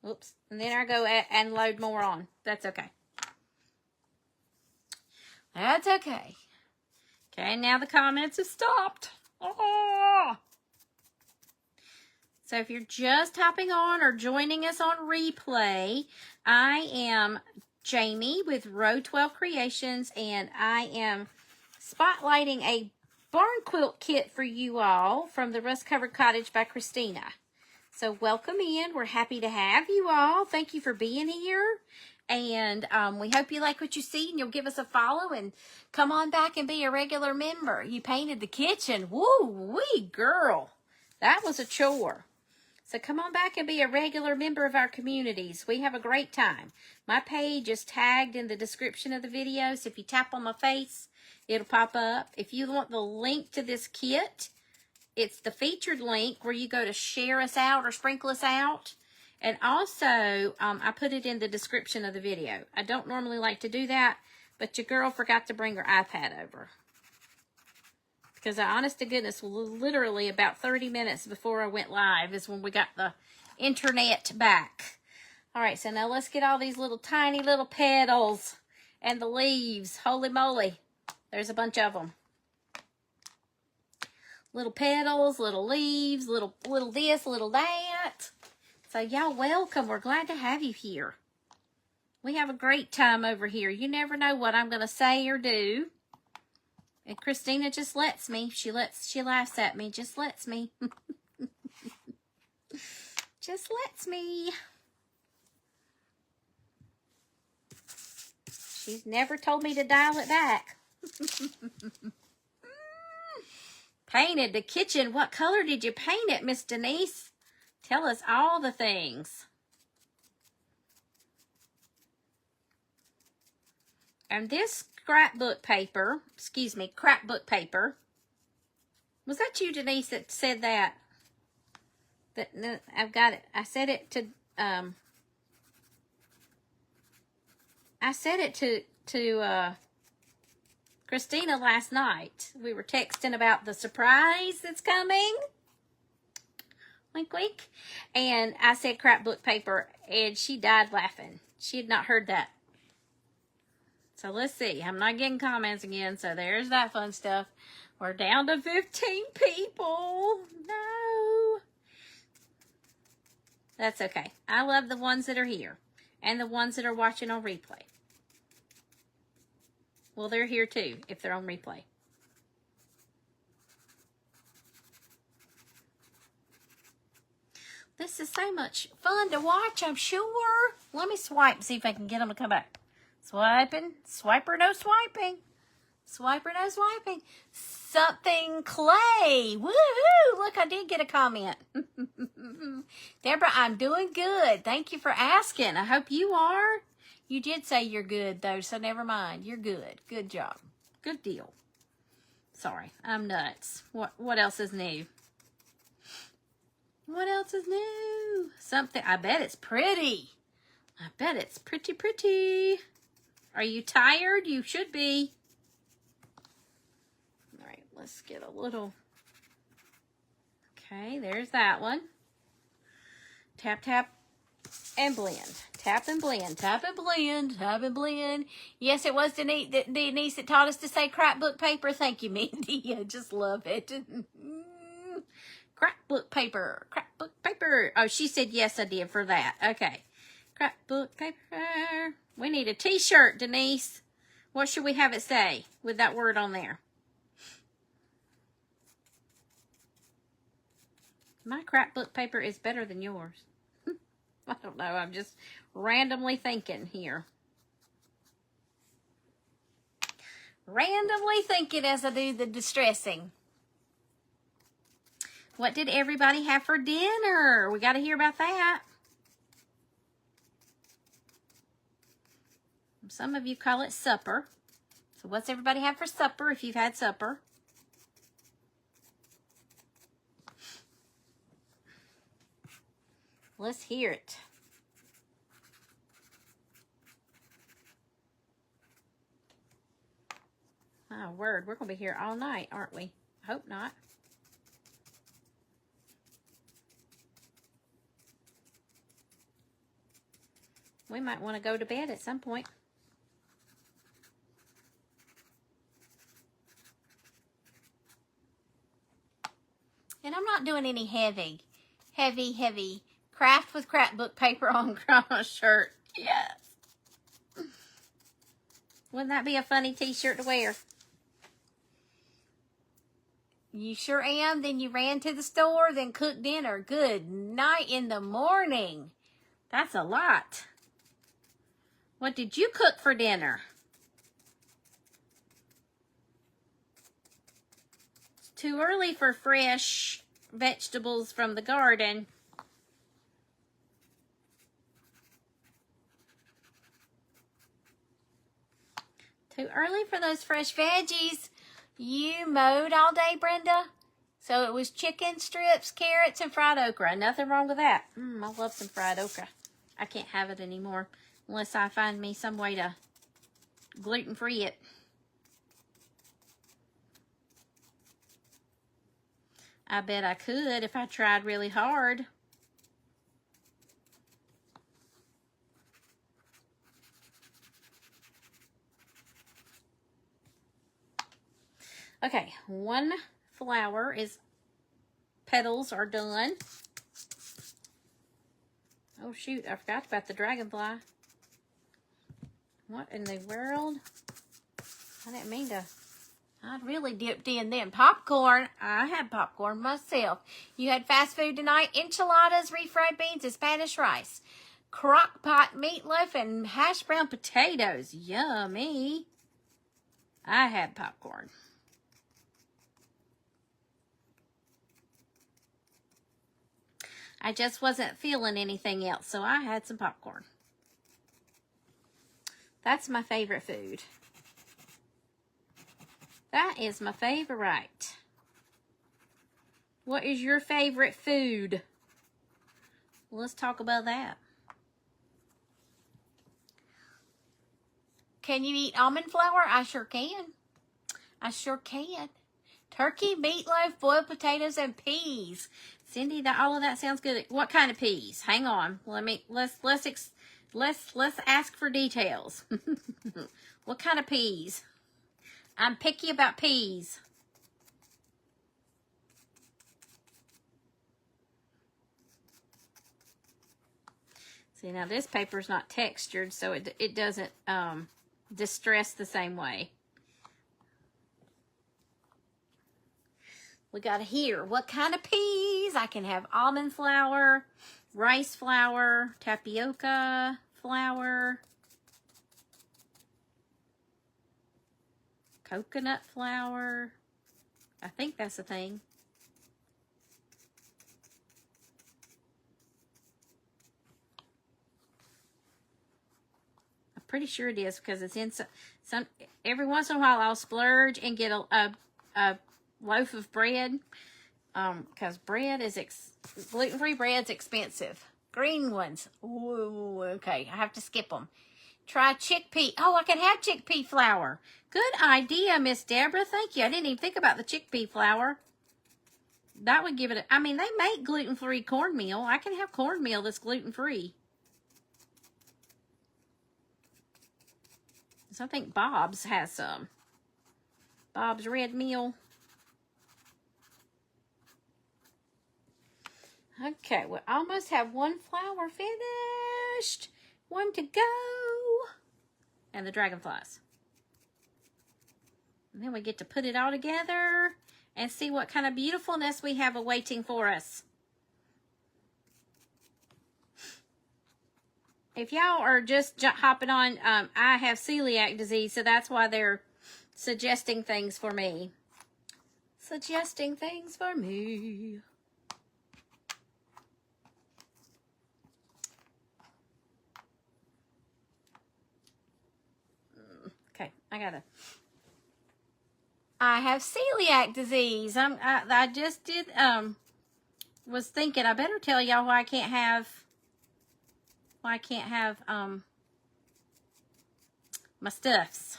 Oops. And then I go and load more on. That's okay. That's okay. Okay, now the comments have stopped. Oh. So if you're just hopping on or joining us on replay, I am Jamie with Row 12 Creations, and I am spotlighting a barn quilt kit for you all from the Rust-Covered Cottage by Christina. So welcome in. We're happy to have you all. Thank you for being here. And we hope you like what you see and you'll give us a follow and come on back and be a regular member. You painted the kitchen. Woo-wee, girl. That was a chore. So come on back and be a regular member of our communities. We have a great time. My page is tagged in the description of the video. So if you tap on my face, it'll pop up. If you want the link to this kit, it's the featured link where you go to share us out or sprinkle us out. And also, I put it in the description of the video. I don't normally like to do that, but your girl forgot to bring her iPad over. Because honest to goodness, literally about 30 minutes before I went live is when we got the internet back. All right, so now let's get all these little tiny little petals and the leaves. Holy moly, there's a bunch of them. Little petals, little leaves, little this, little that. So y'all welcome. We're glad to have you here. We have a great time over here. You never know what I'm going to say or do. And Christina just lets me. She laughs at me. Just lets me. Just lets me. She's never told me to dial it back. Painted the kitchen. What color did you paint it, Miss Denise? Tell us all the things. And this scrapbook paper, scrapbook paper. Was that you, Denise, that said that? I've got it. I said it to Christina last night. We were texting about the surprise that's coming. Wink, wink. And I said scrapbook paper, and she died laughing. She had not heard that. So let's see. I'm not getting comments again, so there's that fun stuff. We're down to 15 people. No. That's okay. I love the ones that are here and the ones that are watching on replay. Well, they're here too if they're on replay. This is so much fun to watch, I'm sure. Let me swipe, see if I can get them to come back. Swiping, swiper, no swiping. Swiper, no swiping. Something clay. Woohoo! Look, I did get a comment. Deborah, I'm doing good. Thank you for asking. I hope you are. You did say you're good, though, so never mind. You're good. Good job. Good deal. Sorry, I'm nuts. What else is new? What else is new? Something. I bet it's pretty. I bet it's pretty, pretty. Are you tired? You should be. All right, let's get a little. Okay, there's that one. Tap, tap, and blend. Tap and blend. Tap and blend. Tap and blend. Yes, it was Denise that taught us to say scrapbook paper. Thank you, Mindy. I just love it. Scrapbook paper. Scrapbook paper. Oh, she said yes, I did for that. Okay. Scrapbook paper. We need a t-shirt, Denise. What should we have it say with that word on there? My scrapbook paper is better than yours. I don't know. I'm just randomly thinking here. Randomly thinking as I do the distressing. What did everybody have for dinner? We got to hear about that. Some of you call it supper. So what's everybody have for supper if you've had supper? Let's hear it. My word, we're going to be here all night, aren't we? Hope not. We might want to go to bed at some point. And I'm not doing any heavy craft with scrapbook paper on a shirt. Yes. Wouldn't that be a funny t-shirt to wear? You sure am. Then you ran to the store, then cooked dinner. Good night in the morning. That's a lot. What did you cook for dinner? It's too early for fresh vegetables from the garden. Too early for those fresh veggies. You mowed all day, Brenda? So it was chicken strips, carrots, and fried okra. Nothing wrong with that. I love some fried okra. I can't have it anymore unless I find me some way to gluten-free it. I bet I could if I tried really hard. Okay, one flower is, petals are done. Oh shoot, I forgot about the dragonfly. What in the world? I didn't mean to. I really dipped in then. Popcorn. I had popcorn myself. You had fast food tonight. Enchiladas, refried beans, and Spanish rice. Crock pot meatloaf and hash brown potatoes. Yummy. I had popcorn. I just wasn't feeling anything else, so I had some popcorn. That's my favorite food. That is my favorite. What is your favorite food? Let's talk about that. Can you eat almond flour? I sure can. I sure can. Turkey, meatloaf, boiled potatoes, and peas. Cindy, all of that sounds good. What kind of peas? Hang on. Let's ask for details. What kind of peas? I'm picky about peas. See, now this paper's not textured, so it doesn't distress the same way. We got here. What kind of peas? I can have almond flour, rice flour, tapioca flour, coconut flour. I think that's a thing. I'm pretty sure it is because it's in some every once in a while I'll splurge and get a loaf of bread, because bread is gluten-free bread's expensive. Green ones, ooh, okay, I have to skip them. Try chickpea. Oh, I can have chickpea flour. Good idea, Miss Deborah. Thank you. I didn't even think about the chickpea flour. That would give it I mean, they make gluten-free cornmeal. I can have cornmeal that's gluten-free. So I think Bob's has some. Bob's Red Meal. Okay, we almost have one flower finished. One to go. And the dragonflies. And then we get to put it all together and see what kind of beautifulness we have awaiting for us. If y'all are just hopping on, I have celiac disease, so that's why they're suggesting things for me. Suggesting things for me. Okay, I have celiac disease. I just did, was thinking I better tell y'all why I can't have my stuffs.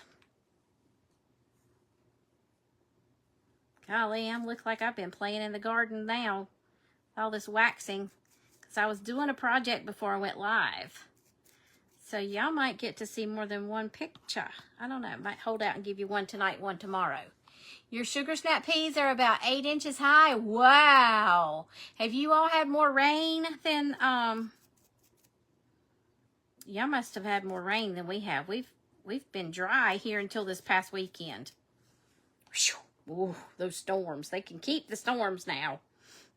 Golly, I look like I've been playing in the garden now. All this waxing. Because I was doing a project before I went live. So y'all might get to see more than one picture. I don't know. I might hold out and give you one tonight, one tomorrow. Your sugar snap peas are about 8 inches high. Wow. Have you all had more rain than, y'all must have had more rain than we have. We've been dry here until this past weekend. Ooh, those storms. They can keep the storms now.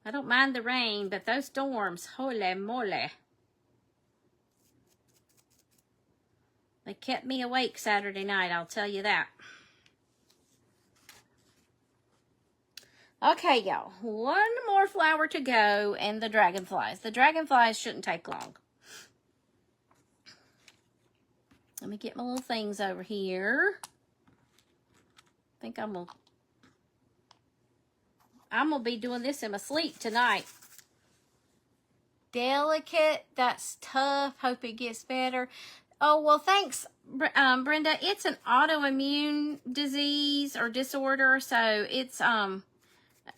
I don't mind the rain, but those storms, holy moly. They kept me awake Saturday night, I'll tell you that. Okay, y'all. One more flower to go, and the dragonflies. The dragonflies shouldn't take long. Let me get my little things over here. I think I'm gonna be doing this in my sleep tonight. Delicate. That's tough. Hope it gets better. Oh, well, thanks, Brenda. It's an autoimmune disease or disorder, so it's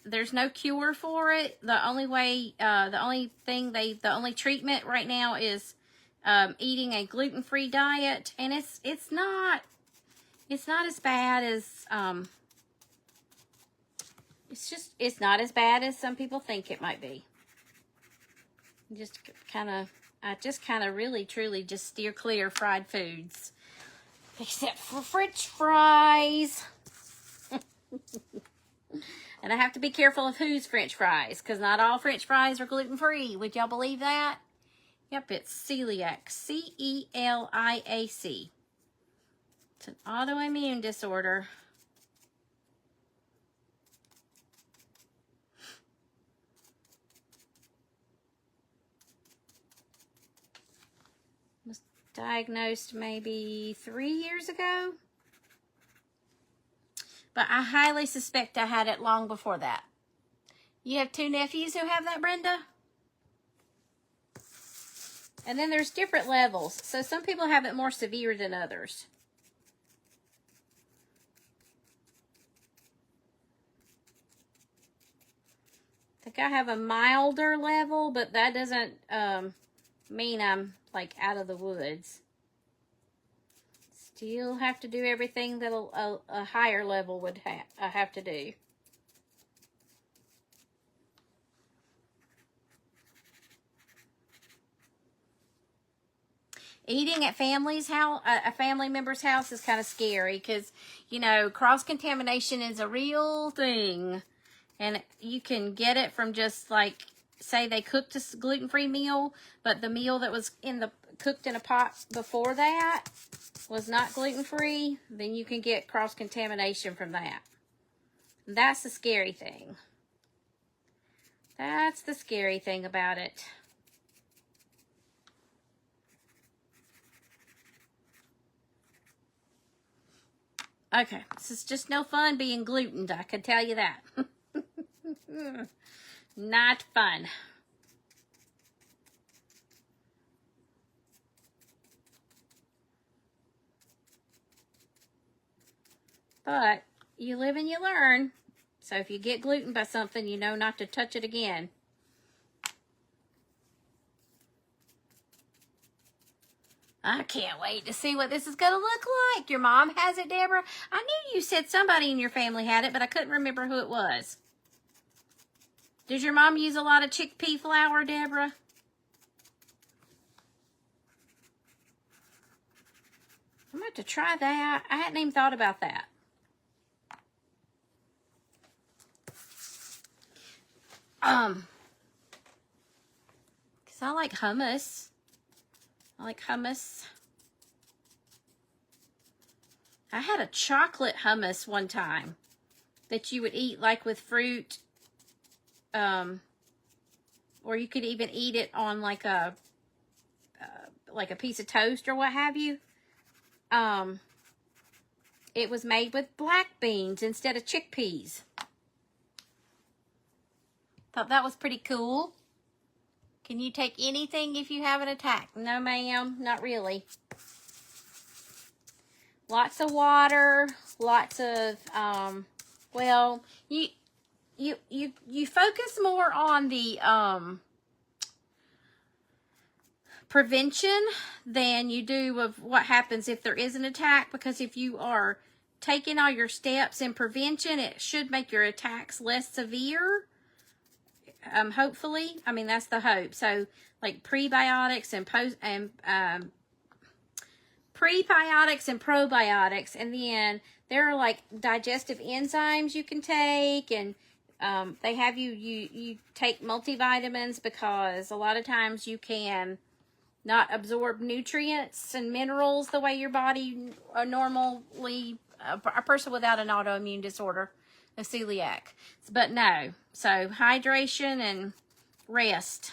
there's no cure for it. The only treatment right now is eating a gluten-free diet, and it's not as bad as it's not as bad as some people think it might be. I just kind of really truly just steer clear of fried foods, except for French fries. And I have to be careful of whose French fries, because not all French fries are gluten-free. Would y'all believe that? Yep, it's celiac. C-E-L-I-A-C. It's an autoimmune disorder. Was diagnosed maybe 3 years ago. But I highly suspect I had it long before that. You have 2 nephews who have that, Brenda? And then there's different levels. So some people have it more severe than others. I think I have a milder level, but that doesn't mean I'm like out of the woods. Still have to do everything that a higher level would have to do. Eating at a family member's house is kind of scary because, you know, cross-contamination is a real thing. And you can get it from just like, say they cooked a gluten-free meal, but the meal that was cooked in a pot before that was not gluten-free, then you can get cross-contamination from that. That's the scary thing. That's the scary thing about it. Okay, this is just no fun being glutened, I can tell you that. Not fun. But you live and you learn. So if you get gluten by something, you know not to touch it again. I can't wait to see what this is going to look like. Your mom has it, Deborah? I knew you said somebody in your family had it, but I couldn't remember who it was. Does your mom use a lot of chickpea flour, Deborah? I'm going to have to try that. I hadn't even thought about that. Because I like hummus. I like hummus. I had a chocolate hummus one time that you would eat like with fruit. Or you could even eat it on like a piece of toast or what have you. It was made with black beans instead of chickpeas. Thought that was pretty cool. Can you take anything if you have an attack? No, ma'am, not really. Lots of water, lots of, well, you focus more on the prevention than you do of what happens if there is an attack, because if you are taking all your steps in prevention, it should make your attacks less severe. Hopefully. I mean, that's the hope. So, like prebiotics and prebiotics and probiotics, and then there are like digestive enzymes you can take, and they have you take multivitamins, because a lot of times you can not absorb nutrients and minerals the way your body normally, a person without an autoimmune disorder, a celiac. But no, so hydration and rest.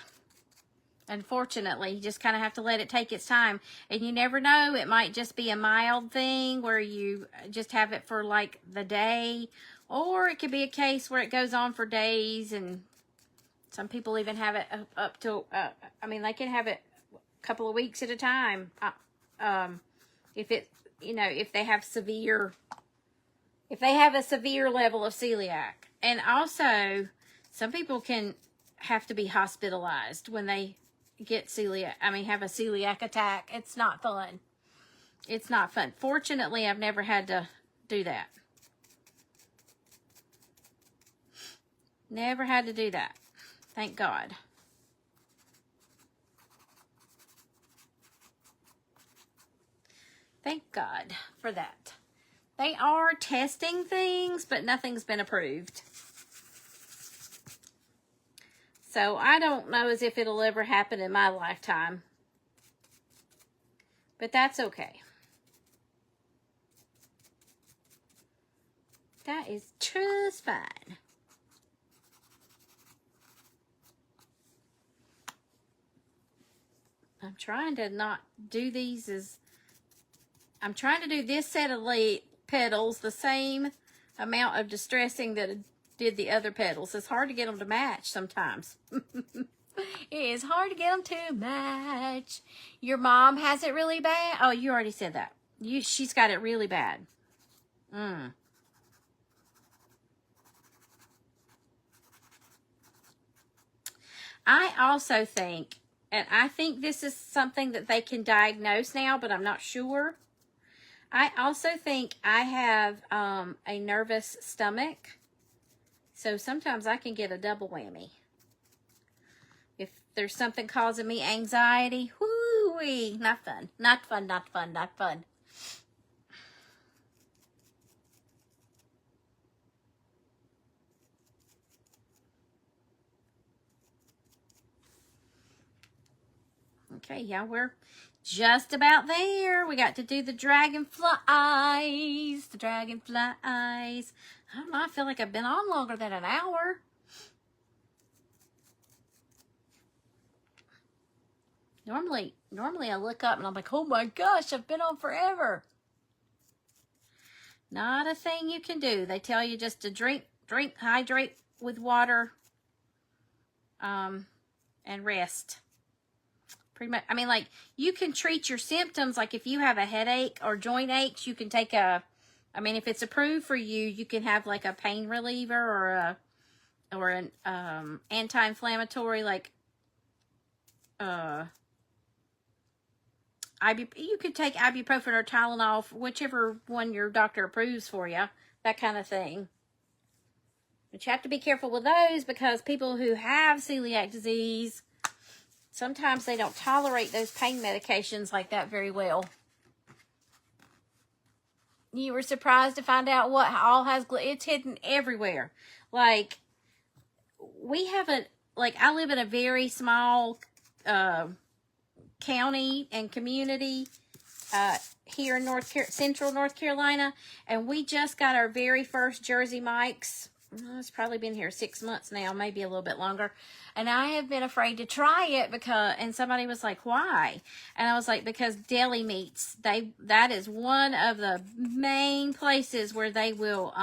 Unfortunately, you just kind of have to let it take its time. And you never know, it might just be a mild thing where you just have it for like the day, or it could be a case where it goes on for days, and some people even have it up to, I mean, they can have it a couple of weeks at a time. If it, you know, if they have a severe level of celiac. And also, some people can have to be hospitalized when they get have a celiac attack. It's not fun. It's not fun. Fortunately, I've never had to do that. Never had to do that. Thank God. Thank God for that. They are testing things, but nothing's been approved. So I don't know as if it'll ever happen in my lifetime. But that's okay. That is just fine. I'm trying to not do these as... I'm trying to do this set of petals the same amount of distressing that I did the other petals. It's hard to get them to match sometimes. It is hard to get them to match. Your mom has it really bad? Oh, you already said that. She's got it really bad. I also think, and I think this is something that they can diagnose now, but I'm not sure. I also think I have a nervous stomach. So sometimes I can get a double whammy. If there's something causing me anxiety, whoo-wee, not fun, not fun, not fun, not fun. Okay, yeah, we're just about there. We got to do the dragonflies. The dragonflies. I don't know, I feel like I've been on longer than an hour. Normally I look up and I'm like, oh my gosh, I've been on forever. Not a thing you can do. They tell you just to drink, hydrate with water, and rest. Pretty much. I mean, like, you can treat your symptoms. Like, if you have a headache or joint aches, you can take if it's approved for you, you can have like a pain reliever or an anti-inflammatory, like, you could take ibuprofen or Tylenol, whichever one your doctor approves for you, that kind of thing. But you have to be careful with those, because people who have celiac disease, sometimes they don't tolerate those pain medications like that very well. You were surprised to find out what all has it's hidden everywhere. Like, I live in a very small county and community here in central North Carolina, and we just got our very first Jersey Mike's. It's probably been here 6 months now, maybe a little bit longer. And I have been afraid to try it and somebody was like, why? And I was like, because deli meats, that is one of the main places where they will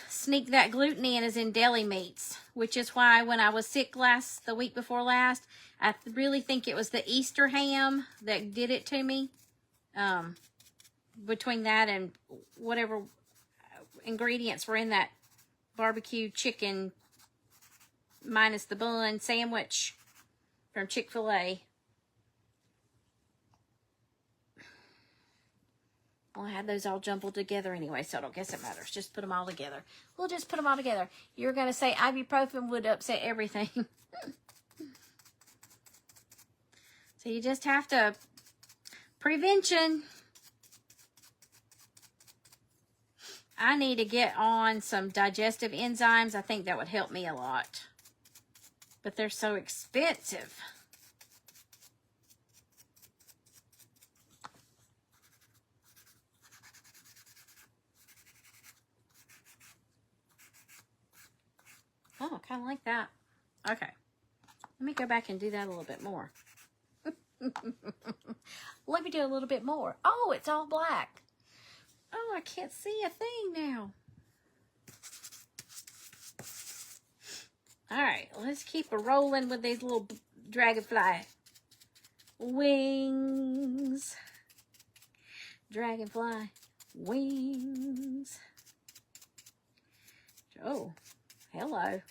sneak that gluten in, is in deli meats, which is why when I was sick the week before last, I really think it was the Easter ham that did it to me. Between that and whatever ingredients were in that barbecue chicken minus the bun sandwich from Chick-fil-A. Well, I had those all jumbled together anyway, so I don't guess it matters. Just put them all together. We'll just put them all together. You're going to say ibuprofen would upset everything. So you just have to... Prevention. I need to get on some digestive enzymes. I think that would help me a lot. But they're so expensive. Oh, I kind of like that. Okay. Let me go back and do that a little bit more. Let me do a little bit more. Oh, it's all black. Oh, I can't see a thing now. All right, let's keep a rolling with these little dragonfly wings. Dragonfly wings. Oh, hello.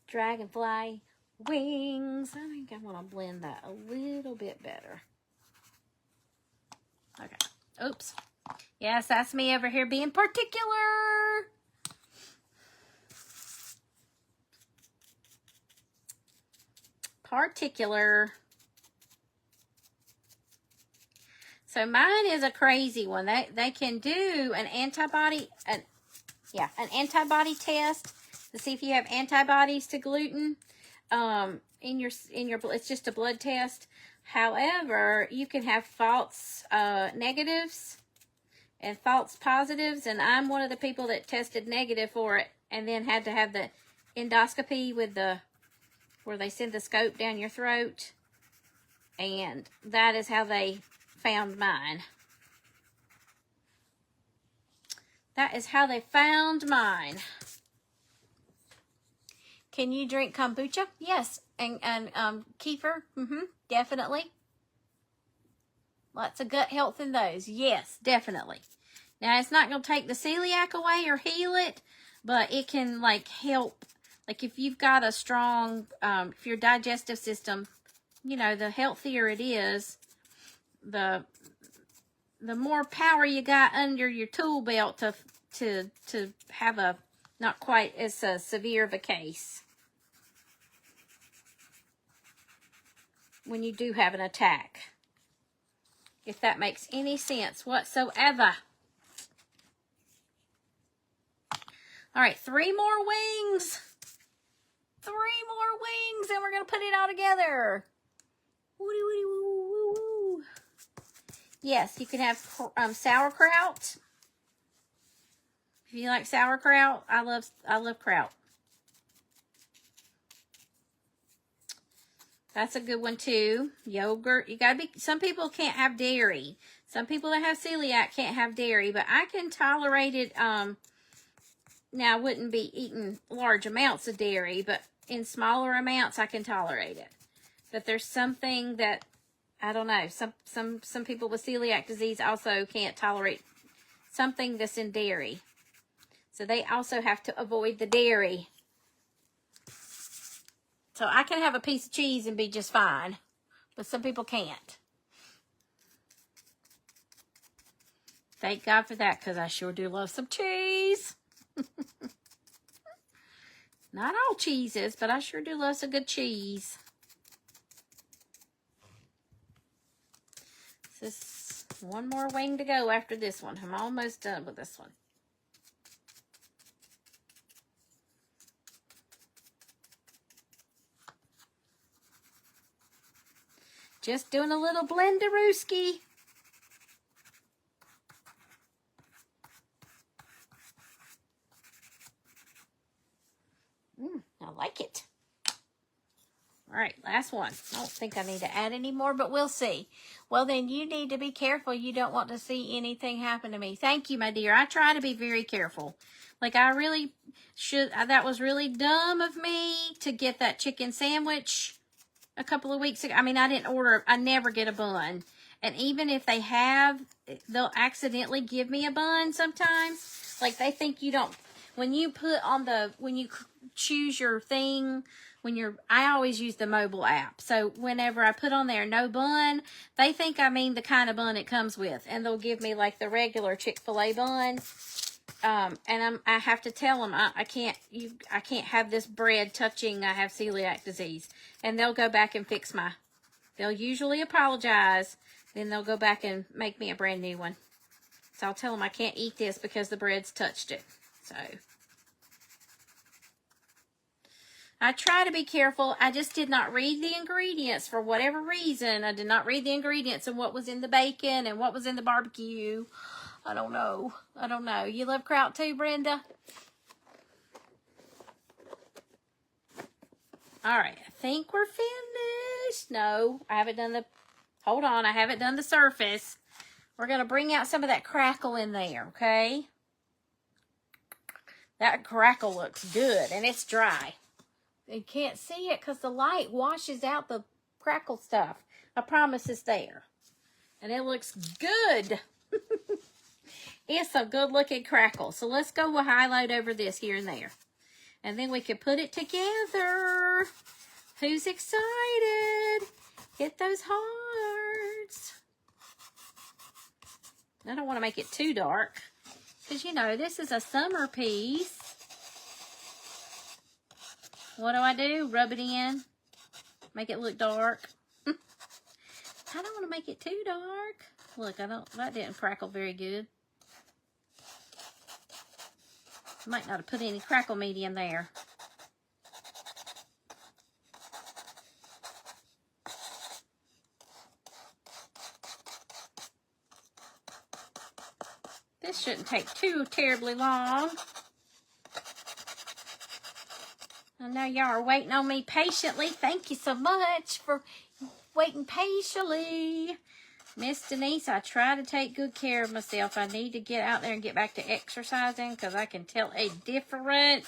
Dragonfly wings. I think I want to blend that a little bit better. Okay. Oops. Yes, that's me over here being particular. Particular. So mine is a crazy one. They can do an antibody test to see if you have antibodies to gluten. In your it's just a blood test. However, you can have false negatives and false positives, and I'm one of the people that tested negative for it and then had to have the endoscopy with where they send the scope down your throat, and that is how they found mine. That is how they found mine. Can you drink kombucha? Yes. And kefir? Definitely. Lots of gut health in those. Yes, definitely. Now, it's not going to take the celiac away or heal it, but it can, like, help. Like, if you've got a strong, if your digestive system, you know, the healthier it is, the more power you got under your tool belt to have a not quite as severe of a case when you do have an attack. If that makes any sense whatsoever. All right, 3 more wings. 3 more wings, and we're going to put it all together. Woody, woody, woo, woo, woo. Yes, you can have sauerkraut. If you like sauerkraut, I love kraut. That's a good one too. Yogurt. You gotta be. Some people can't have dairy. Some people that have celiac can't have dairy, but I can tolerate it. Now I wouldn't be eating large amounts of dairy, but in smaller amounts I can tolerate it. But there's something that I don't know. Some people with celiac disease also can't tolerate something that's in dairy. So they also have to avoid the dairy. So I can have a piece of cheese and be just fine, but some people can't. Thank God for that, because I sure do love some cheese. Not all cheeses, but I sure do love some good cheese. This is one more wing to go after this one. I'm almost done with this one. Just doing a little blenderooski. I like it. All right, last one. I don't think I need to add any more, but we'll see. Well, then you need to be careful. You don't want to see anything happen to me. Thank you, my dear. I try to be very careful. Like, I really should. That was really dumb of me to get that chicken sandwich a couple of weeks ago. I mean, I never get a bun. And even if they have, they'll accidentally give me a bun sometimes. Like, they think you don't, when you choose your thing, I always use the mobile app. So whenever I put on there, no bun, they think I mean the kind of bun it comes with. And they'll give me like the regular Chick-fil-A bun. And I have to tell them I can't have this bread touching. I have celiac disease, and they'll go back and fix my They'll usually apologize. Then they'll go back and make me a brand new one. So I'll tell them I can't eat this because the bread's touched it. So I try to be careful. I just did not read the ingredients for whatever reason. I did not read the ingredients and what was in the bacon and what was in the barbecue. I don't know. I don't know. You love kraut too, Brenda? All right. I think we're finished. No, I haven't done the... Hold on. I haven't done the surface. We're going to bring out some of that crackle in there, okay? That crackle looks good, and it's dry. You can't see it because the light washes out the crackle stuff. I promise it's there. And it looks good. It's a good looking crackle. So let's go with highlight over this here and there. And then we can put it together. Who's excited? Hit those hearts. I don't want to make it too dark. Because, you know, this is a summer piece. What do? Rub it in. Make it look dark. I don't want to make it too dark. Look, that didn't crackle very good. Might not have put any crackle medium there. This shouldn't take too terribly long. I know y'all are waiting on me patiently. Thank you so much for waiting patiently. Miss Denise, I try to take good care of myself. I need to get out there and get back to exercising because I can tell a difference.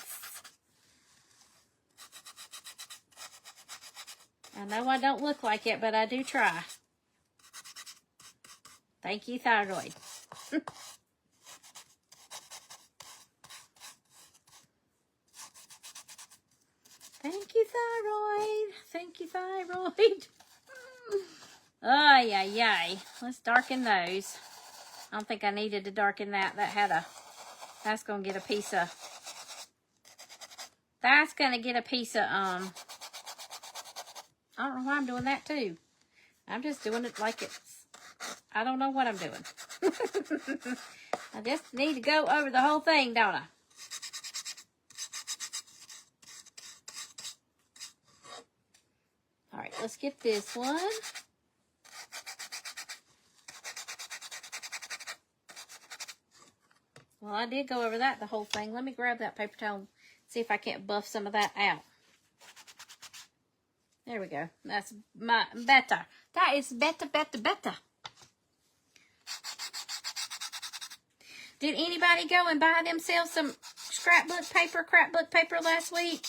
I know I don't look like it, but I do try. Thank you, thyroid. Thank you, thyroid. Thank you, thyroid. Ay, ay, ay. Let's darken those. I don't think I needed to darken that. That's going to get a piece of, I don't know why I'm doing that too. I'm just doing it like it's, I don't know what I'm doing. I just need to go over the whole thing, don't I? All right, let's get this one. Well, I did go over that, the whole thing. Let me grab that paper towel and see if I can't buff some of that out. There we go. That's better. That is better. Did anybody go and buy themselves some scrapbook paper last week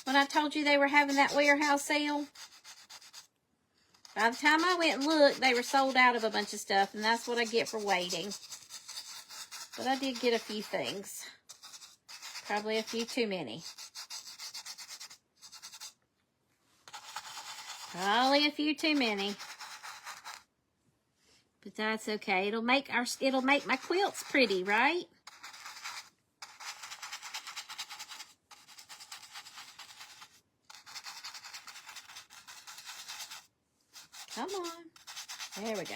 when I told you they were having that warehouse sale? By the time I went and looked, they were sold out of a bunch of stuff, and that's what I get for waiting. But I did get a few things. Probably a few too many. Probably a few too many. But that's okay. It'll make my quilts pretty, right? Come on. There we go.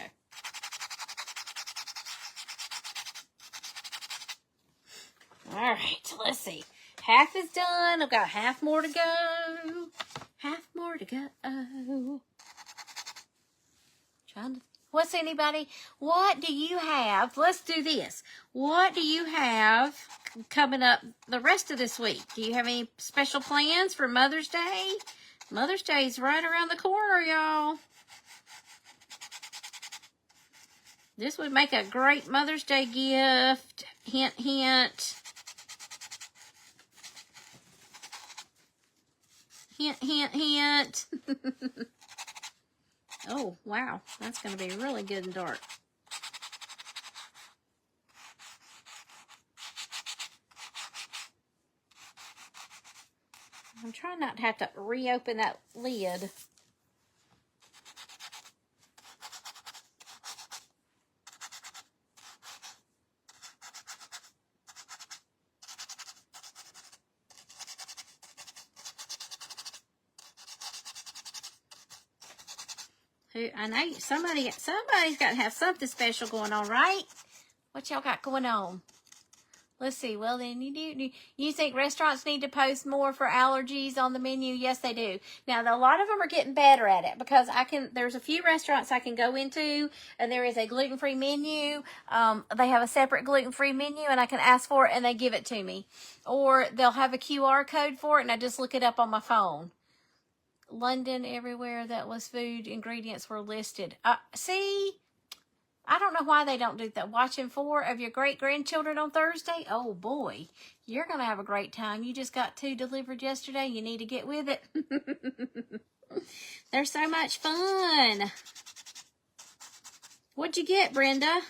All right, let's see. Half is done. I've got half more to go. Half more to go. What do you have? Let's do this. What do you have coming up the rest of this week? Do you have any special plans for Mother's Day? Mother's Day is right around the corner, y'all. This would make a great Mother's Day gift. Hint, hint. Hint, hint, hint. Oh, wow. That's going to be really good and dark. I'm trying not to have to reopen that lid. Who I know somebody's got to have something special going on, right? What y'all got going on? Let's see. Well, then you think restaurants need to post more for allergies on the menu? Yes, they do. Now, a lot of them are getting better at it because there's a few restaurants I can go into and there is a gluten-free menu. They have a separate gluten-free menu and I can ask for it and they give it to me. Or they'll have a QR code for it and I just look it up on my phone. London, everywhere that was food ingredients were listed. See? I don't know why they don't do that. Watching 4 of your great-grandchildren on Thursday? Oh, boy. You're going to have a great time. You just got 2 delivered yesterday. You need to get with it. They're so much fun. What'd you get, Brenda?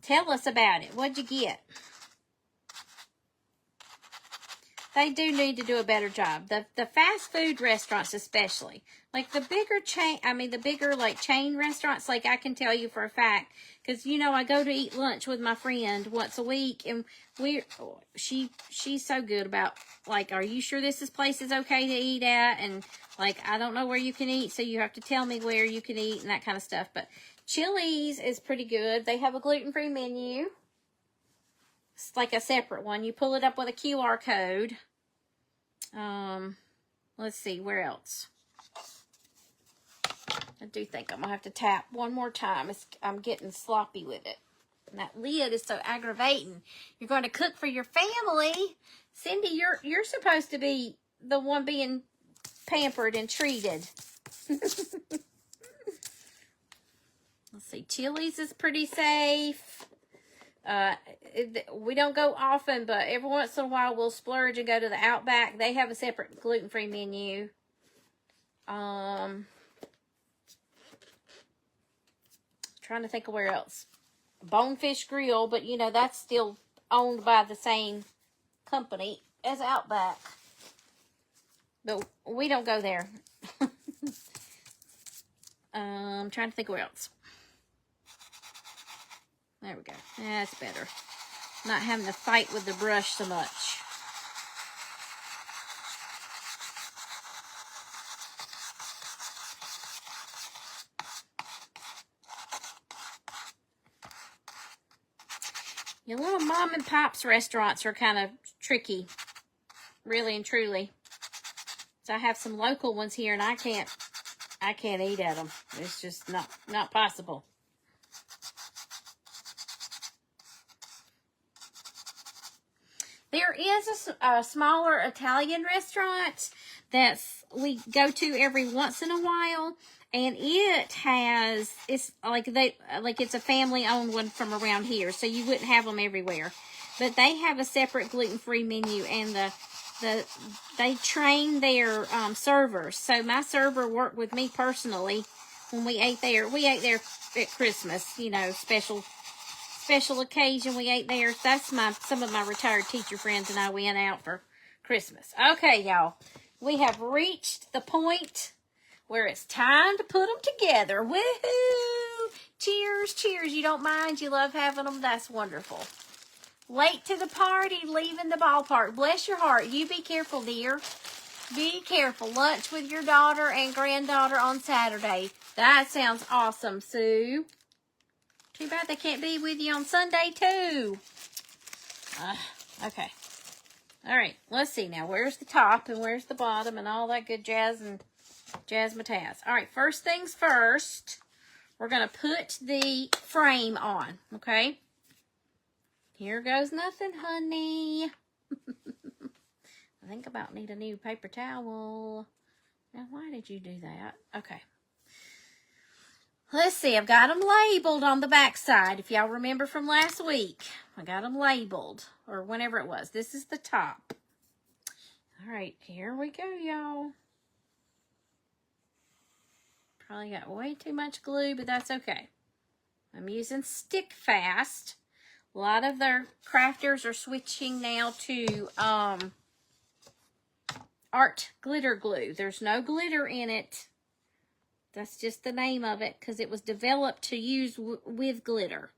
Tell us about it. What'd you get? They do need to do a better job. The fast food restaurants especially. Like the bigger chain restaurants, like I can tell you for a fact, because you know I go to eat lunch with my friend once a week, and she's so good about, like, are you sure this place is okay to eat at? And like, I don't know where you can eat, so you have to tell me where you can eat and that kind of stuff. But Chili's is pretty good. They have a gluten-free menu. It's like a separate one. You pull it up with a QR code. Let's see, where else? I do think I'm going to have to tap one more time. I'm getting sloppy with it. And that lid is so aggravating. You're going to cook for your family. Cindy, you're supposed to be the one being pampered and treated. Let's see, Chili's is pretty safe. We don't go often, but every once in a while we'll splurge and go to the Outback. They have a separate gluten-free menu. Trying to think of where else. Bonefish Grill, but you know, that's still owned by the same company as Outback. But we don't go there. I'm trying to think of where else. There we go. That's better. Not having to fight with the brush so much. Your little mom and pops restaurants are kind of tricky. Really and truly. So I have some local ones here and I can't eat at them. It's just not possible. There is a smaller Italian restaurant that we go to every once in a while, and it's a family-owned one from around here, so you wouldn't have them everywhere. But they have a separate gluten-free menu, and they train their servers. So my server worked with me personally when we ate there. We ate there at Christmas, you know, special occasion. We ate there. That's some of my retired teacher friends and I went out for Christmas. Okay, y'all. We have reached the point where it's time to put them together. Woohoo! Cheers, cheers. You don't mind? You love having them? That's wonderful. Late to the party, leaving the ballpark. Bless your heart. You be careful, dear. Be careful. Lunch with your daughter and granddaughter on Saturday. That sounds awesome, Sue. Too bad they can't be with you on Sunday, too. Okay. All right. Let's see now. Where's the top and where's the bottom and all that good jazz and jazzmatazz. All right. First things first, we're going to put the frame on. Okay. Here goes nothing, honey. I think about need a new paper towel. Now, why did you do that? Okay. Let's see, I've got them labeled on the back side. If y'all remember from last week, I got them labeled, or whenever it was. This is the top. All right, here we go, y'all. Probably got way too much glue, but that's okay. I'm using Stick Fast. A lot of their crafters are switching now to art glitter glue. There's no glitter in it. That's just the name of it because it was developed to use with glitter.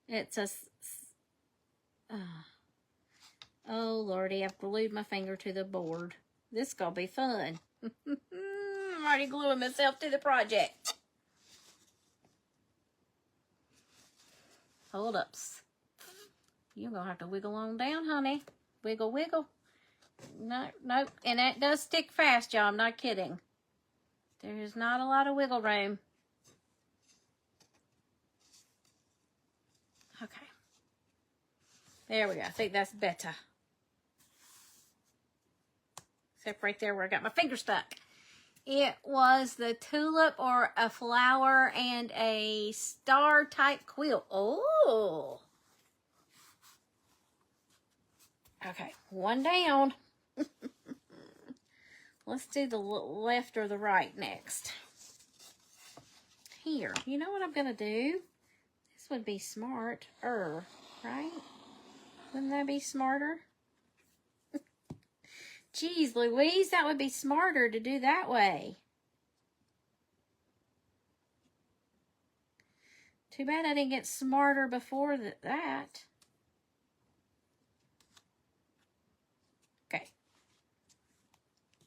It's a... oh, Lordy, I've glued my finger to the board. This is going to be fun. I'm already gluing myself to the project. Hold ups. You're going to have to wiggle on down, honey. Wiggle, wiggle. No, no. And that does stick fast, y'all. I'm not kidding. There's not a lot of wiggle room. Okay. There we go. I think that's better. Except right there where I got my finger stuck. It was the tulip or a flower and a star type quilt. Oh. Okay, one down. Let's do the left or the right next. Here, you know what I'm going to do? This would be smarter, right? Wouldn't that be smarter? Geez, Louise, that would be smarter to do that way. Too bad I didn't get smarter before that. Okay.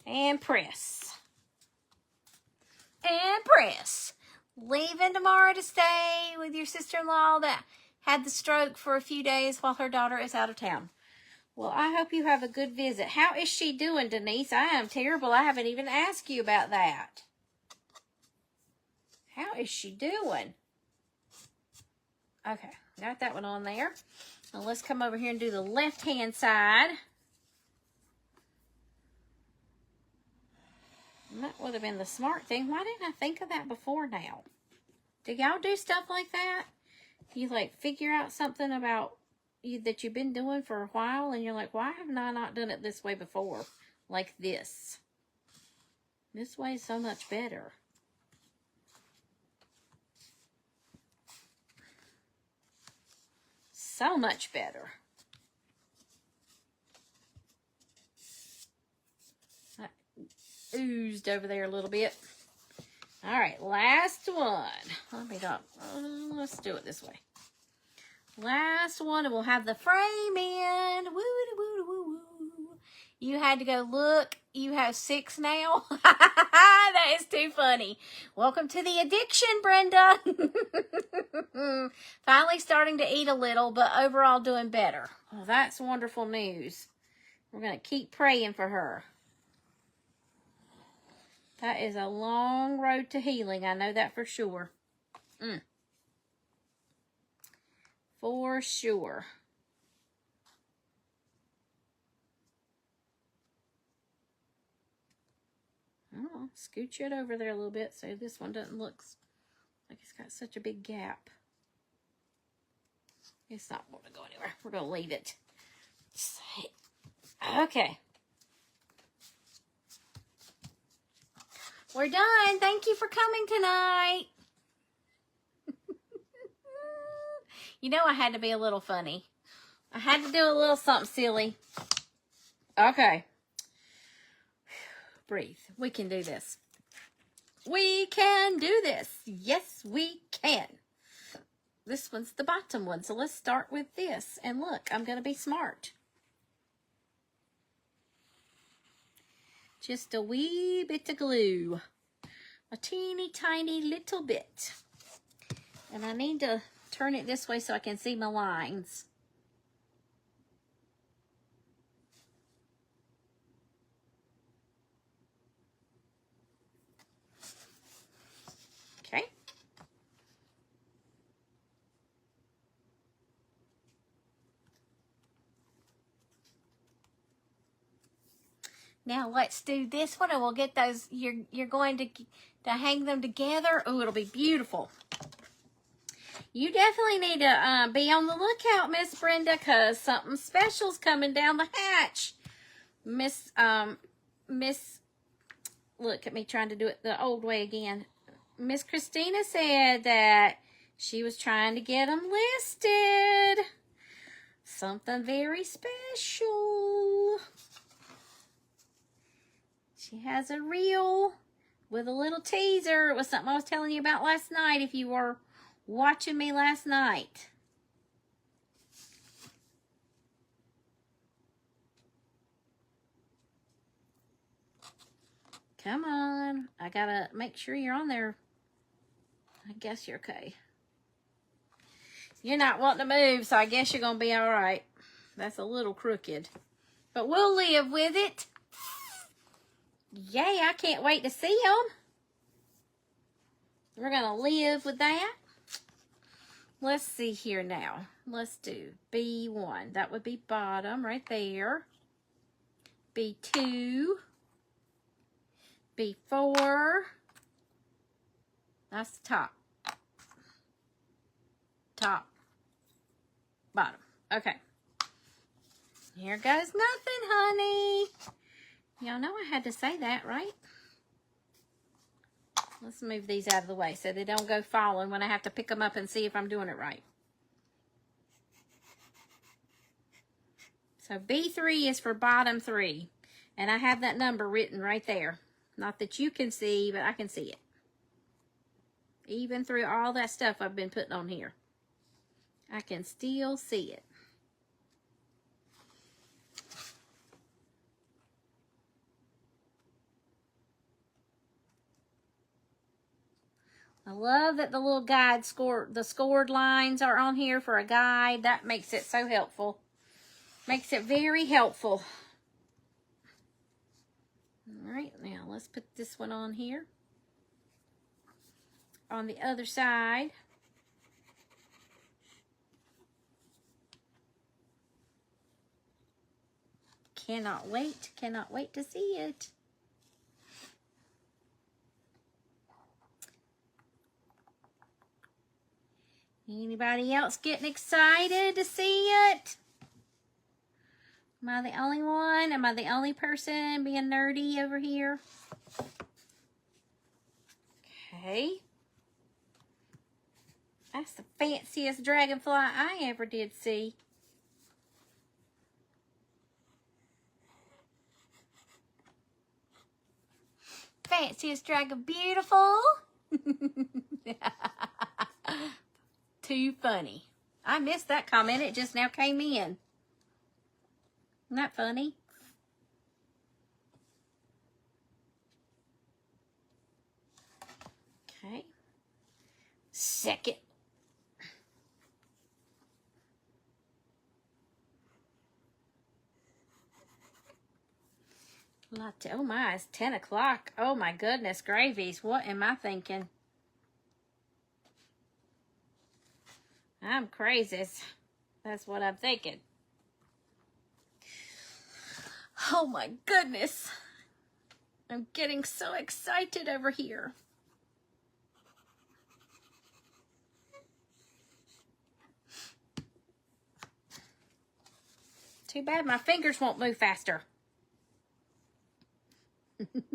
And press. And press. Leaving tomorrow to stay with your sister-in-law that had the stroke for a few days while her daughter is out of town. Well, I hope you have a good visit. How is she doing, Denise? I am terrible. I haven't even asked you about that. How is she doing? Okay, got that one on there. Now let's come over here and do the left-hand side. And that would have been the smart thing. Why didn't I think of that before now? Do y'all do stuff like that? You like figure out something about that you've been doing for a while and you're like, why have I not done it this way before? Like this. This way is so much better. So much better. That oozed over there a little bit. All right, last one. Let's do it this way. Last one, and we'll have the frame in. Woo, woo, woo, woo. You had to go look. You have 6 now. That is too funny. Welcome to the addiction, Brenda. Finally starting to eat a little, but overall doing better. Well, that's wonderful news. We're going to keep praying for her. That is a long road to healing. I know that for sure. For sure. Oh, scooch it over there a little bit so this one doesn't look like it's got such a big gap. It's not going to go anywhere. We're going to leave it. Okay. We're done. Thank you for coming tonight. You know I had to be a little funny. I had to do a little something silly. Okay. Breathe. We can do this. We can do this. Yes, we can. This one's the bottom one. So let's start with this. And look, I'm going to be smart. Just a wee bit of glue. A teeny tiny little bit. And I need to turn it this way so I can see my lines. Okay. Now let's do this one, and we'll get those. You're going to hang them together. Oh, it'll be beautiful. You definitely need to be on the lookout, Miss Brenda, because something special's coming down the hatch. Miss, look at me trying to do it the old way again. Miss Christina said that she was trying to get them listed. Something very special. She has a reel with a little teaser. It was something I was telling you about last night if you were watching me last night. Come on. I gotta make sure you're on there. I guess you're okay. You're not wanting to move, so I guess you're going to be all right. That's a little crooked. But we'll live with it. Yay, I can't wait to see them. We're going to live with that. Let's see here now. Let's do B1. That would be bottom right there. B2. B4. That's the top. Top. Bottom. Okay. Here goes nothing, honey. Y'all know I had to say that, right? Let's move these out of the way so they don't go falling when I have to pick them up and see if I'm doing it right. So B3 is for bottom 3. And I have that number written right there. Not that you can see, but I can see it. Even through all that stuff I've been putting on here, I can still see it. I love that the little guide scored lines are on here for a guide. That makes it so helpful. Makes it very helpful. All right, now let's put this one on here. On the other side. Cannot wait to see it. Anybody else getting excited to see it? Am I the only one? Am I the only person being nerdy over here? Okay. That's the fanciest dragonfly I ever did see. Fanciest dragon, beautiful. Too funny. I missed that comment. It just now came in. Isn't that funny? Okay. Second. Latte. Oh my, it's 10 o'clock. Oh my goodness, gravies. What am I thinking? I'm crazy. That's what I'm thinking. Oh my goodness. I'm getting so excited over here. Too bad my fingers won't move faster. Yikes.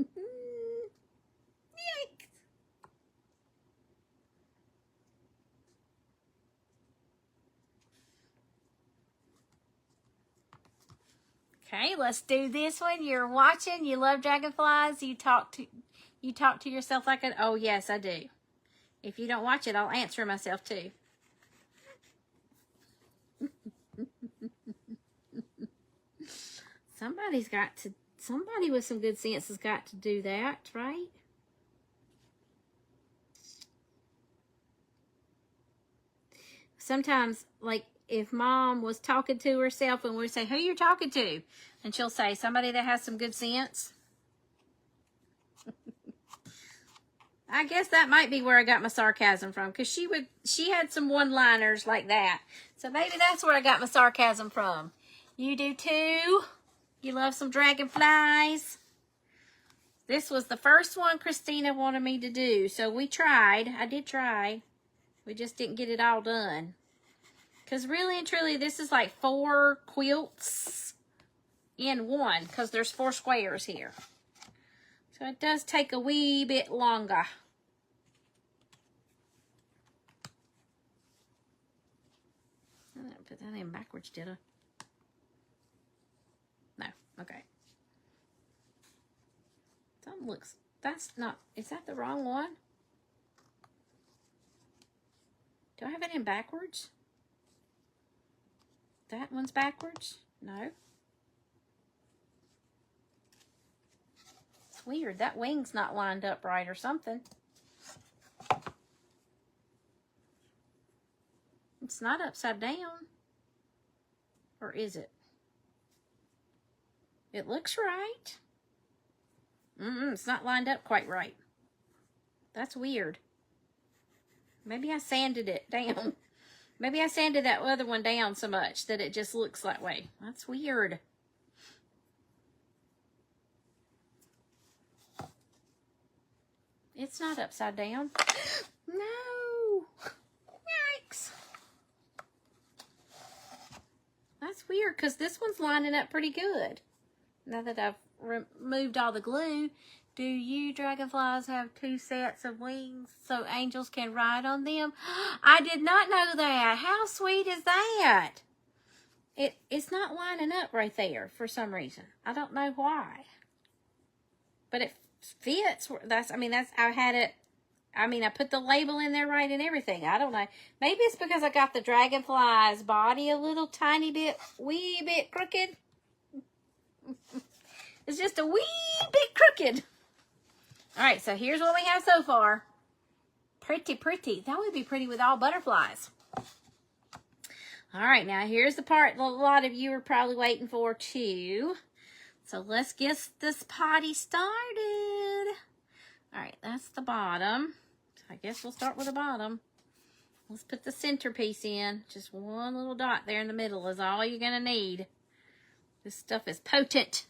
Okay, let's do this one. You're watching, you love dragonflies, you talk to yourself like a, oh yes, I do. If you don't watch it, I'll answer myself too. Somebody with some good sense has got to do that, right? Sometimes, like, if mom was talking to herself and we say, who you talking to? And she'll say, somebody that has some good sense. I guess that might be where I got my sarcasm from, because she had some one-liners like that. So maybe that's where I got my sarcasm from. You do too? You love some dragonflies? This was the first one Christina wanted me to do, so we tried. I did try. We just didn't get it all done. Because really and truly, this is like 4 quilts in one, because there's 4 squares here. So it does take a wee bit longer. I didn't put that in backwards, did I? No, okay. Something looks, that's not, is that the wrong one? Do I have it in backwards? That one's backwards? No. weird. That wing's not lined up right or something. It's not upside down. Or is it? It looks right. It's not lined up quite right. That's weird. Maybe I sanded it down. Maybe I sanded that other one down so much that it just looks that way. That's weird. It's not upside down. No. Yikes. That's weird because this one's lining up pretty good. Now that I've removed all the glue, do you dragonflies have 2 sets of wings so angels can ride on them? I did not know that. How sweet is that? It's not lining up right there for some reason. I don't know why. But it fits. I had it. I put the label in there right and everything. I don't know. Maybe it's because I got the dragonfly's body a little tiny bit, wee bit crooked. It's just a wee bit crooked. All right, so here's what we have so far. Pretty, pretty. That would be pretty with all butterflies. All right, now here's the part a lot of you are probably waiting for too. So let's get this potty started. All right, that's the bottom. So I guess we'll start with the bottom. Let's put the centerpiece in. Just one little dot there in the middle is all you're going to need. This stuff is potent.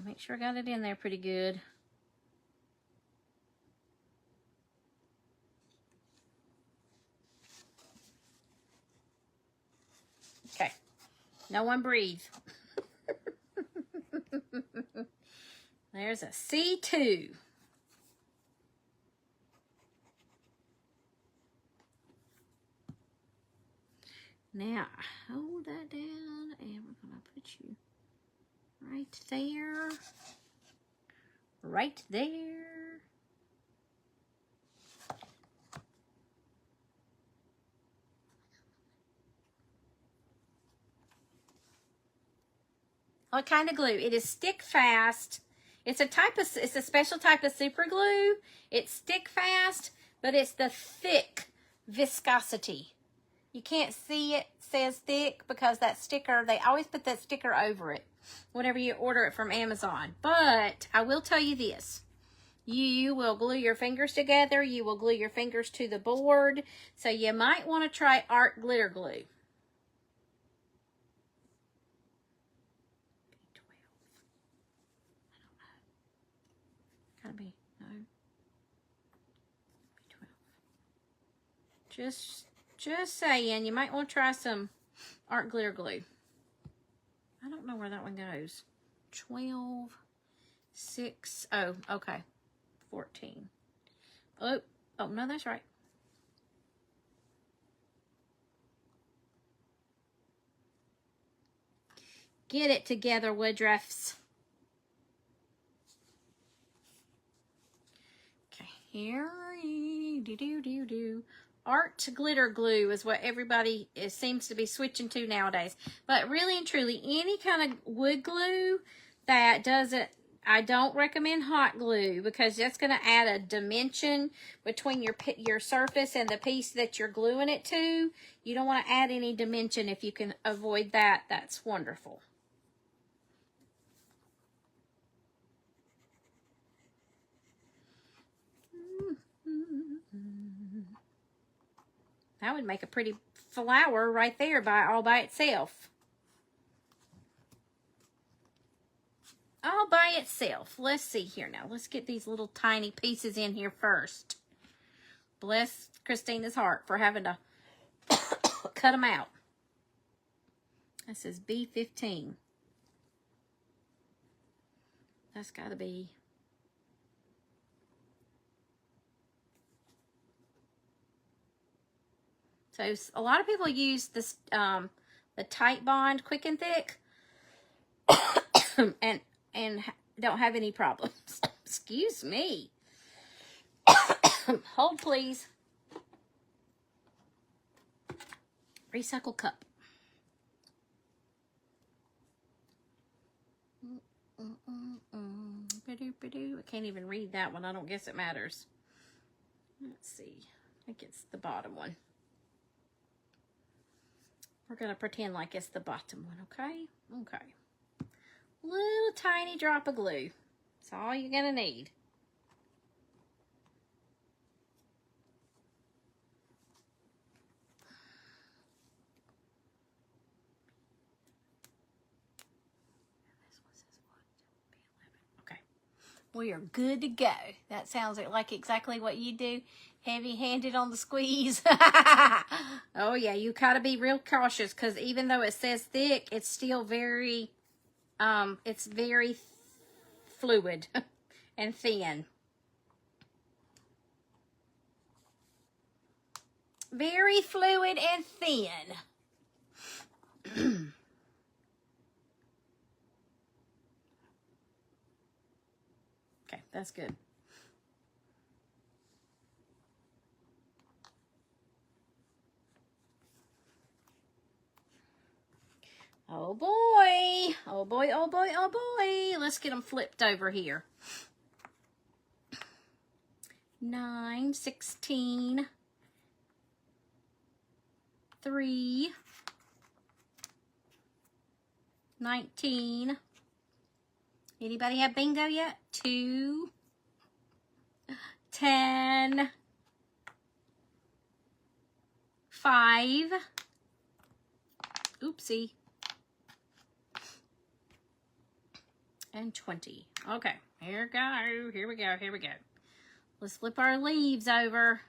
Make sure I got it in there pretty good. Okay. No one breathe. There's a C2. Now, hold that down and we're going to put you right there. Right there. What kind of glue? It is stick fast. It's a special type of super glue. It's stick fast, but it's the thick viscosity. You can't see it says thick because that sticker, they always put that sticker over it whenever you order it from Amazon. But I will tell you this. You will glue your fingers together. You will glue your fingers to the board. So you might want to try art glitter glue. Gotta be, no. B12. Just saying, you might want to try some art glitter glue. I don't know where that one goes. 12, 6, oh, okay. 14. Oh, no, that's right. Get it together, Woodruffs. Okay, here, do. Art glitter glue is what everybody seems to be switching to nowadays. But really and truly, any kind of wood glue that doesn't, I don't recommend hot glue because that's going to add a dimension between your surface and the piece that you're gluing it to. You don't want to add any dimension. If you can avoid that, that's wonderful. That would make a pretty flower right there all by itself. All by itself. Let's see here now. Let's get these little tiny pieces in here first. Bless Christina's heart for having to cut them out. That says B15. That's got to be... So a lot of people use this, the Tight Bond Quick and Thick, and don't have any problems. Excuse me. Hold, please. Recycle cup. I can't even read that one. I don't guess it matters. Let's see. I think it's the bottom one. We're going to pretend like it's the bottom one, okay? Okay. Little tiny drop of glue. That's all you're going to need. We are good to go. That sounds like exactly what you do. Heavy-handed on the squeeze. Oh, yeah, you gotta be real cautious because even though it says thick, it's still very, it's very fluid and thin. Very fluid and thin. Okay, that's good. Oh boy, oh boy, oh boy, oh boy. Let's get them flipped over here. 9, 16, 3, 19. Anybody have bingo yet? 2, 10, 5. Oopsie. And 20. Okay, here we go. Here we go. Here we go. Let's flip our leaves over.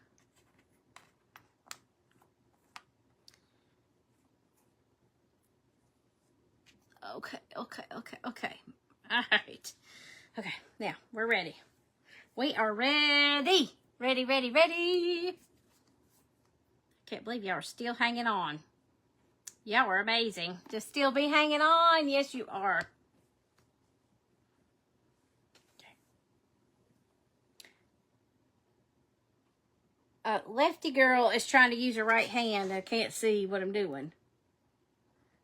Okay, okay, okay, okay. All right. Okay, now we're ready. We are ready. Ready, ready, ready. Can't believe y'all are still hanging on. Y'all are amazing. Just still be hanging on. Yes, you are. Lefty girl is trying to use her right hand. I can't see what I'm doing.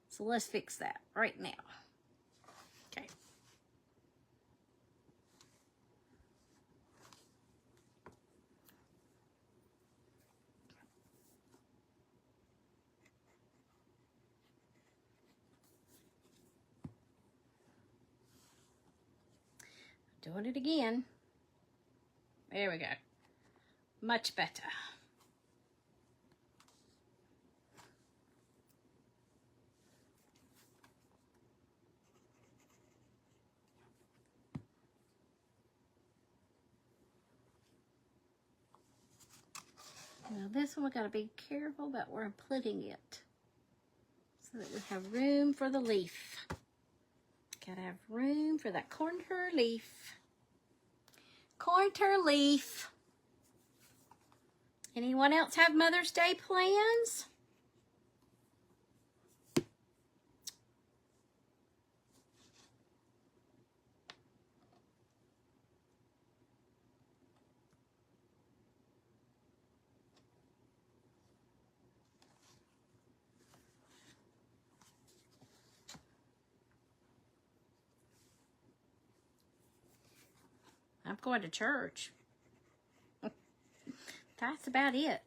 So let's fix that right now. Okay. Doing it again. There we go. Much better. Now this one we got to be careful about where I'm putting it so that we have room for the leaf. Gotta have room for that contour leaf. Contour leaf. Anyone else have Mother's Day plans? I'm going to church. That's about it.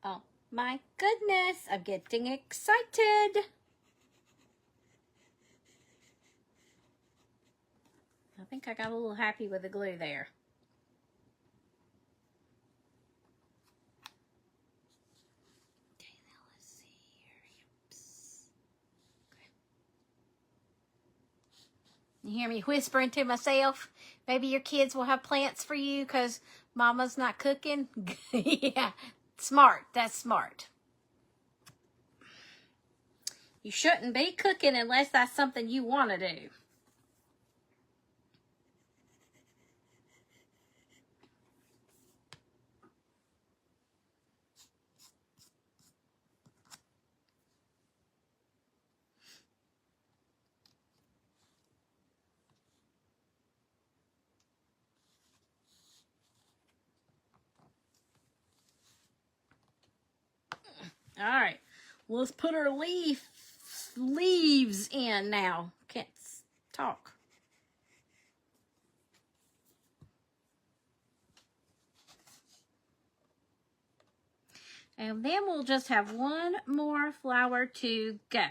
Oh my goodness, I'm getting excited. I think I got a little happy with the glue there. Okay, now let's see here. Oops. Okay. You hear me whispering to myself? Maybe your kids will have plants for you because Mama's not cooking. Yeah. Smart. That's smart. You shouldn't be cooking unless that's something you want to do. All right, let's put our leaves in now. Can't talk. And then we'll just have one more flower to go.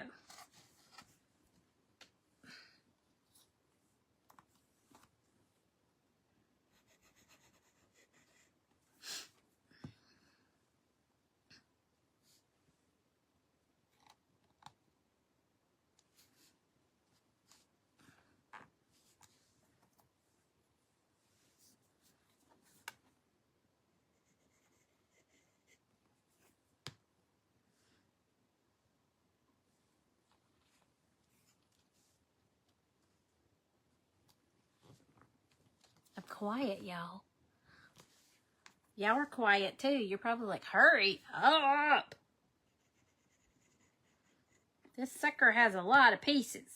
I'm quiet, y'all. Y'all are quiet too. You're probably like, hurry up. This sucker has a lot of pieces.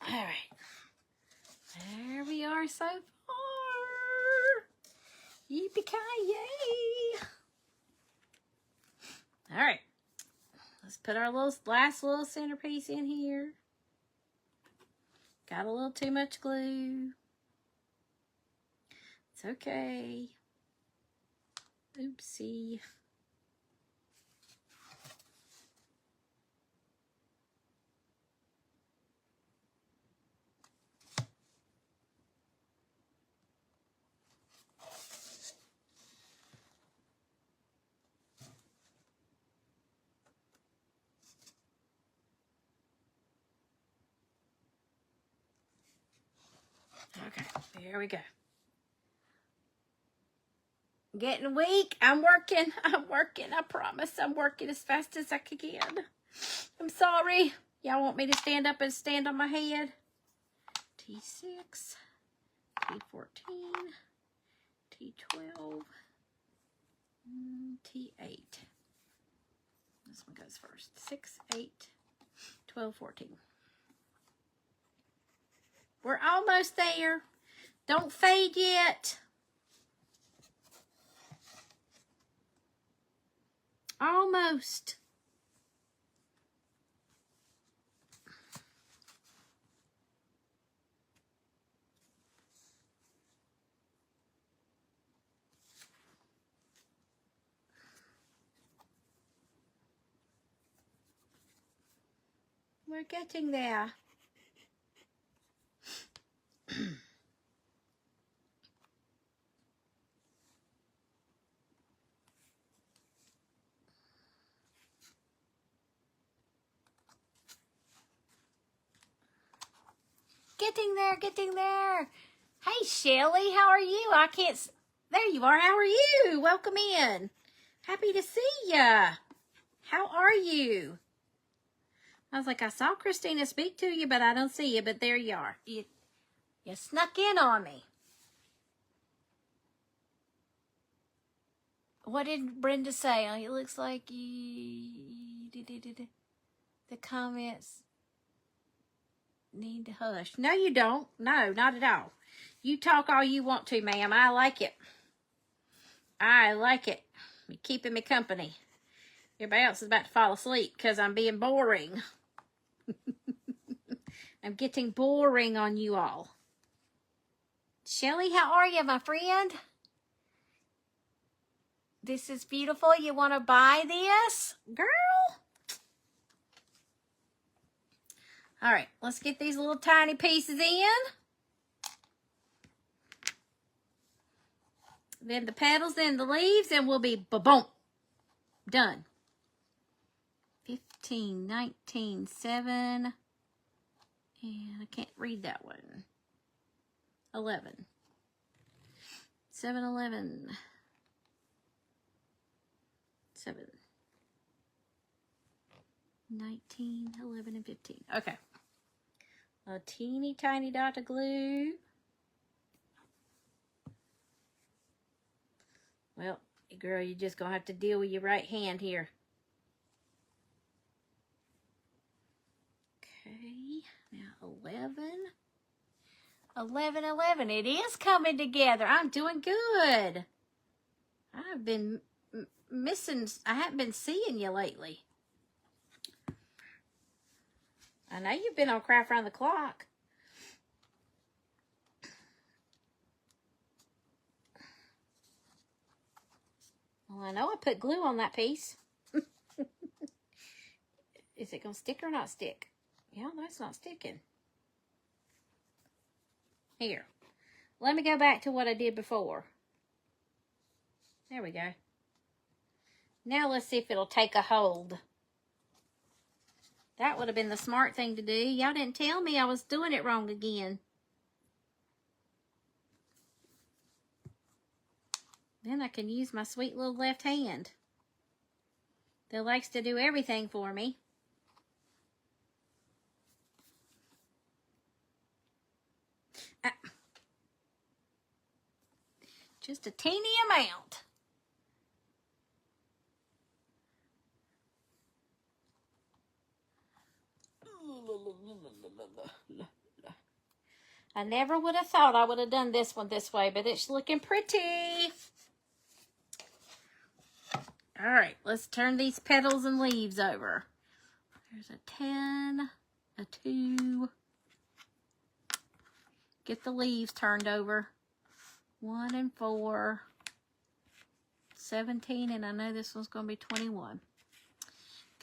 All right. There we are so far. Yippee-ki-yay. All right. Let's put our last little centerpiece in here. Got a little too much glue. It's okay. Oopsie. Okay, there we go. Getting weak. I'm working. I promise. I'm working as fast as I can. I'm sorry. Y'all want me to stand up and stand on my head? T6, T14, T12, T8. This one goes first. 6, 8, 12, 14. We're almost there. Don't fade yet. Almost. We're getting there. Getting there. Hey, Shelly, how are you? I can't... There you are. How are you? Welcome in. Happy to see ya. How are you? I was like, I saw Christina speak to you, but I don't see you. But there you are. You snuck in on me. What did Brenda say? It looks like the comments need to hush. No, you don't. No, not at all. You talk all you want to, ma'am. I like it. I like it. You're keeping me company. Everybody else is about to fall asleep because I'm being boring. I'm getting boring on you all. Shelly, how are you, my friend? This is beautiful. You want to buy this? Girl? All right, let's get these little tiny pieces in. Then the petals, then the leaves, and we'll be ba-boom. Done. 15, 19, 7. And I can't read that one. 11. 7, 11. 7, 19, 11, and 15. Okay. A teeny tiny dot of glue. Well, girl, you're just going to have to deal with your right hand here. Okay, now 11. 11, 11. It is coming together. I'm doing good. I've been missing, I haven't been seeing you lately. I know you've been on Craft Around the Clock. Well, I know I put glue on that piece. Is it going to stick or not stick? Yeah, that's not sticking. Here. Let me go back to what I did before. There we go. Now let's see if it'll take a hold. That would have been the smart thing to do. Y'all didn't tell me I was doing it wrong again. Then I can use my sweet little left hand that likes to do everything for me. Just a teeny amount. I never would have thought I would have done this one this way, but it's looking pretty. All right, let's turn these petals and leaves over. There's a 10, a 2. Get the leaves turned over. 1 and 4. 17, and I know this one's going to be 21.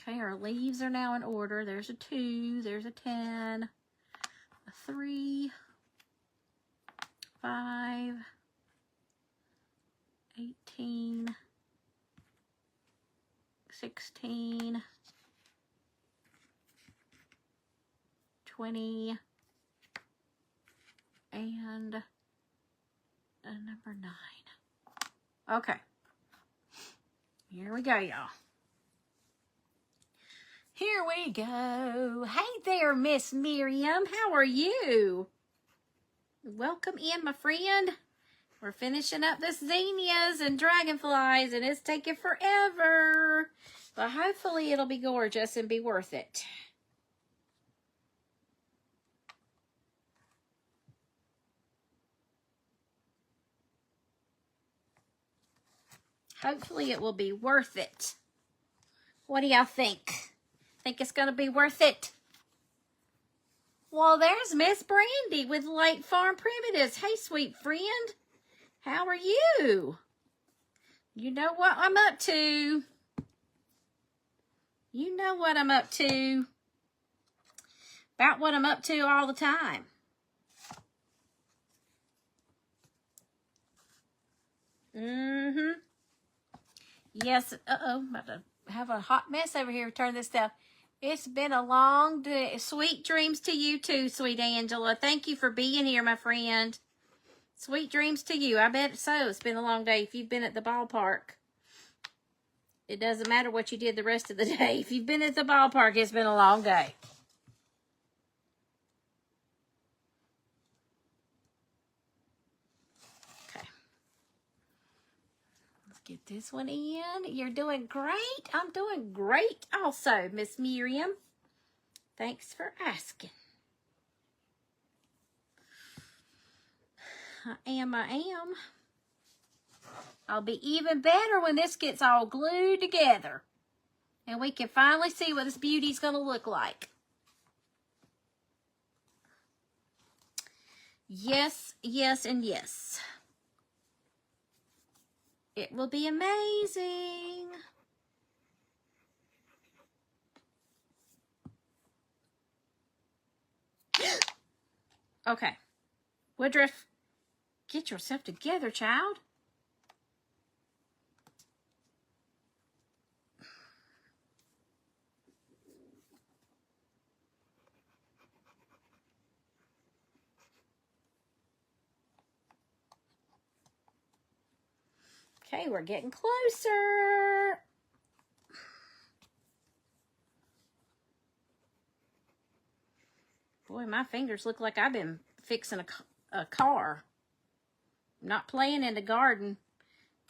Okay, our leaves are now in order. There's a 2, there's a 10, a 3, 5, 18, 16, 20, and a number 9. Okay. Here we go, y'all. Here we go. Hey there, Miss Miriam. How are you? Welcome in, my friend. We're finishing up this zinnias and dragonflies, and it's taking forever. But hopefully it'll be gorgeous and be worth it. Hopefully it will be worth it. What do y'all think? Think it's going to be worth it? Well, there's Miss Brandy with Lake Farm Primitives. Hey, sweet friend. How are you? You know what I'm up to. You know what I'm up to. About what I'm up to all the time. Mm-hmm. Yes. Uh-oh. I'm about to have a hot mess over here. Turn this down. It's been a long day. Sweet dreams to you too, sweet Angela. Thank you for being here, my friend. Sweet dreams to you. I bet so. It's been a long day. If you've been at the ballpark, it doesn't matter what you did the rest of the day. If you've been at the ballpark, it's been a long day. Okay. Let's get this one in. You're doing great. I'm doing great also, Miss Miriam. Thanks for asking. I am. I'll be even better when this gets all glued together. And we can finally see what this beauty's going to look like. Yes, yes, and yes. It will be amazing. Okay. Woodruff, get yourself together, child. Okay, we're getting closer. Boy, my fingers look like I've been fixing a car. I'm not playing in the garden.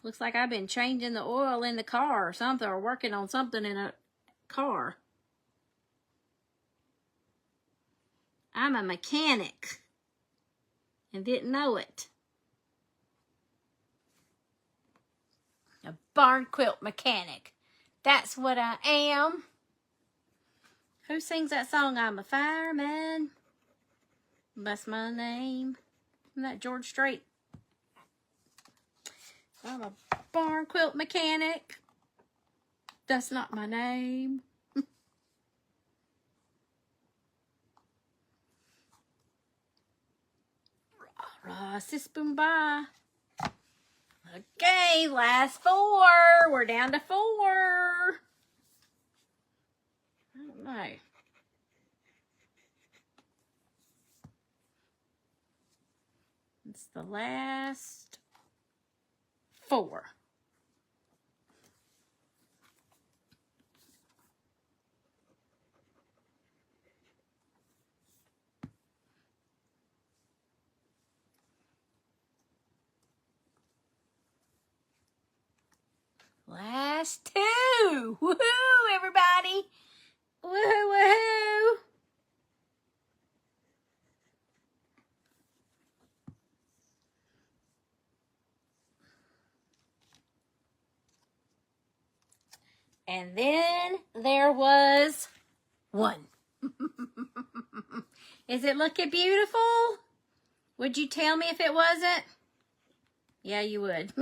Looks like I've been changing the oil in the car or something, or working on something in a car. I'm a mechanic and didn't know it. A barn quilt mechanic. That's what I am. Who sings that song? I'm a fireman. That's my name. Isn't that George Strait? I'm a barn quilt mechanic. That's not my name. Sis boom bye. Okay, last 4. We're down to 4. I don't know. It's the last 4. Last 2. Woohoo, everybody. Woohoo, woohoo. And then there was 1. Is it looking beautiful? Would you tell me if it wasn't? Yeah, you would.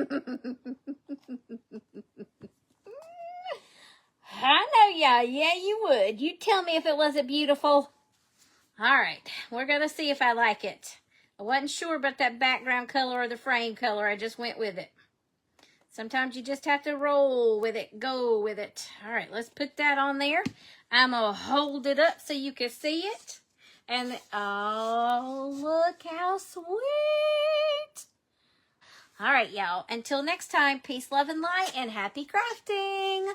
I know ya. Yeah, you would. You tell me if it wasn't beautiful. All right. We're going to see if I like it. I wasn't sure about that background color or the frame color. I just went with it. Sometimes you just have to roll with it. Go with it. All right. Let's put that on there. I'm going to hold it up so you can see it. And, oh, look how sweet. All right, y'all. Until next time, peace, love, and light, and happy crafting.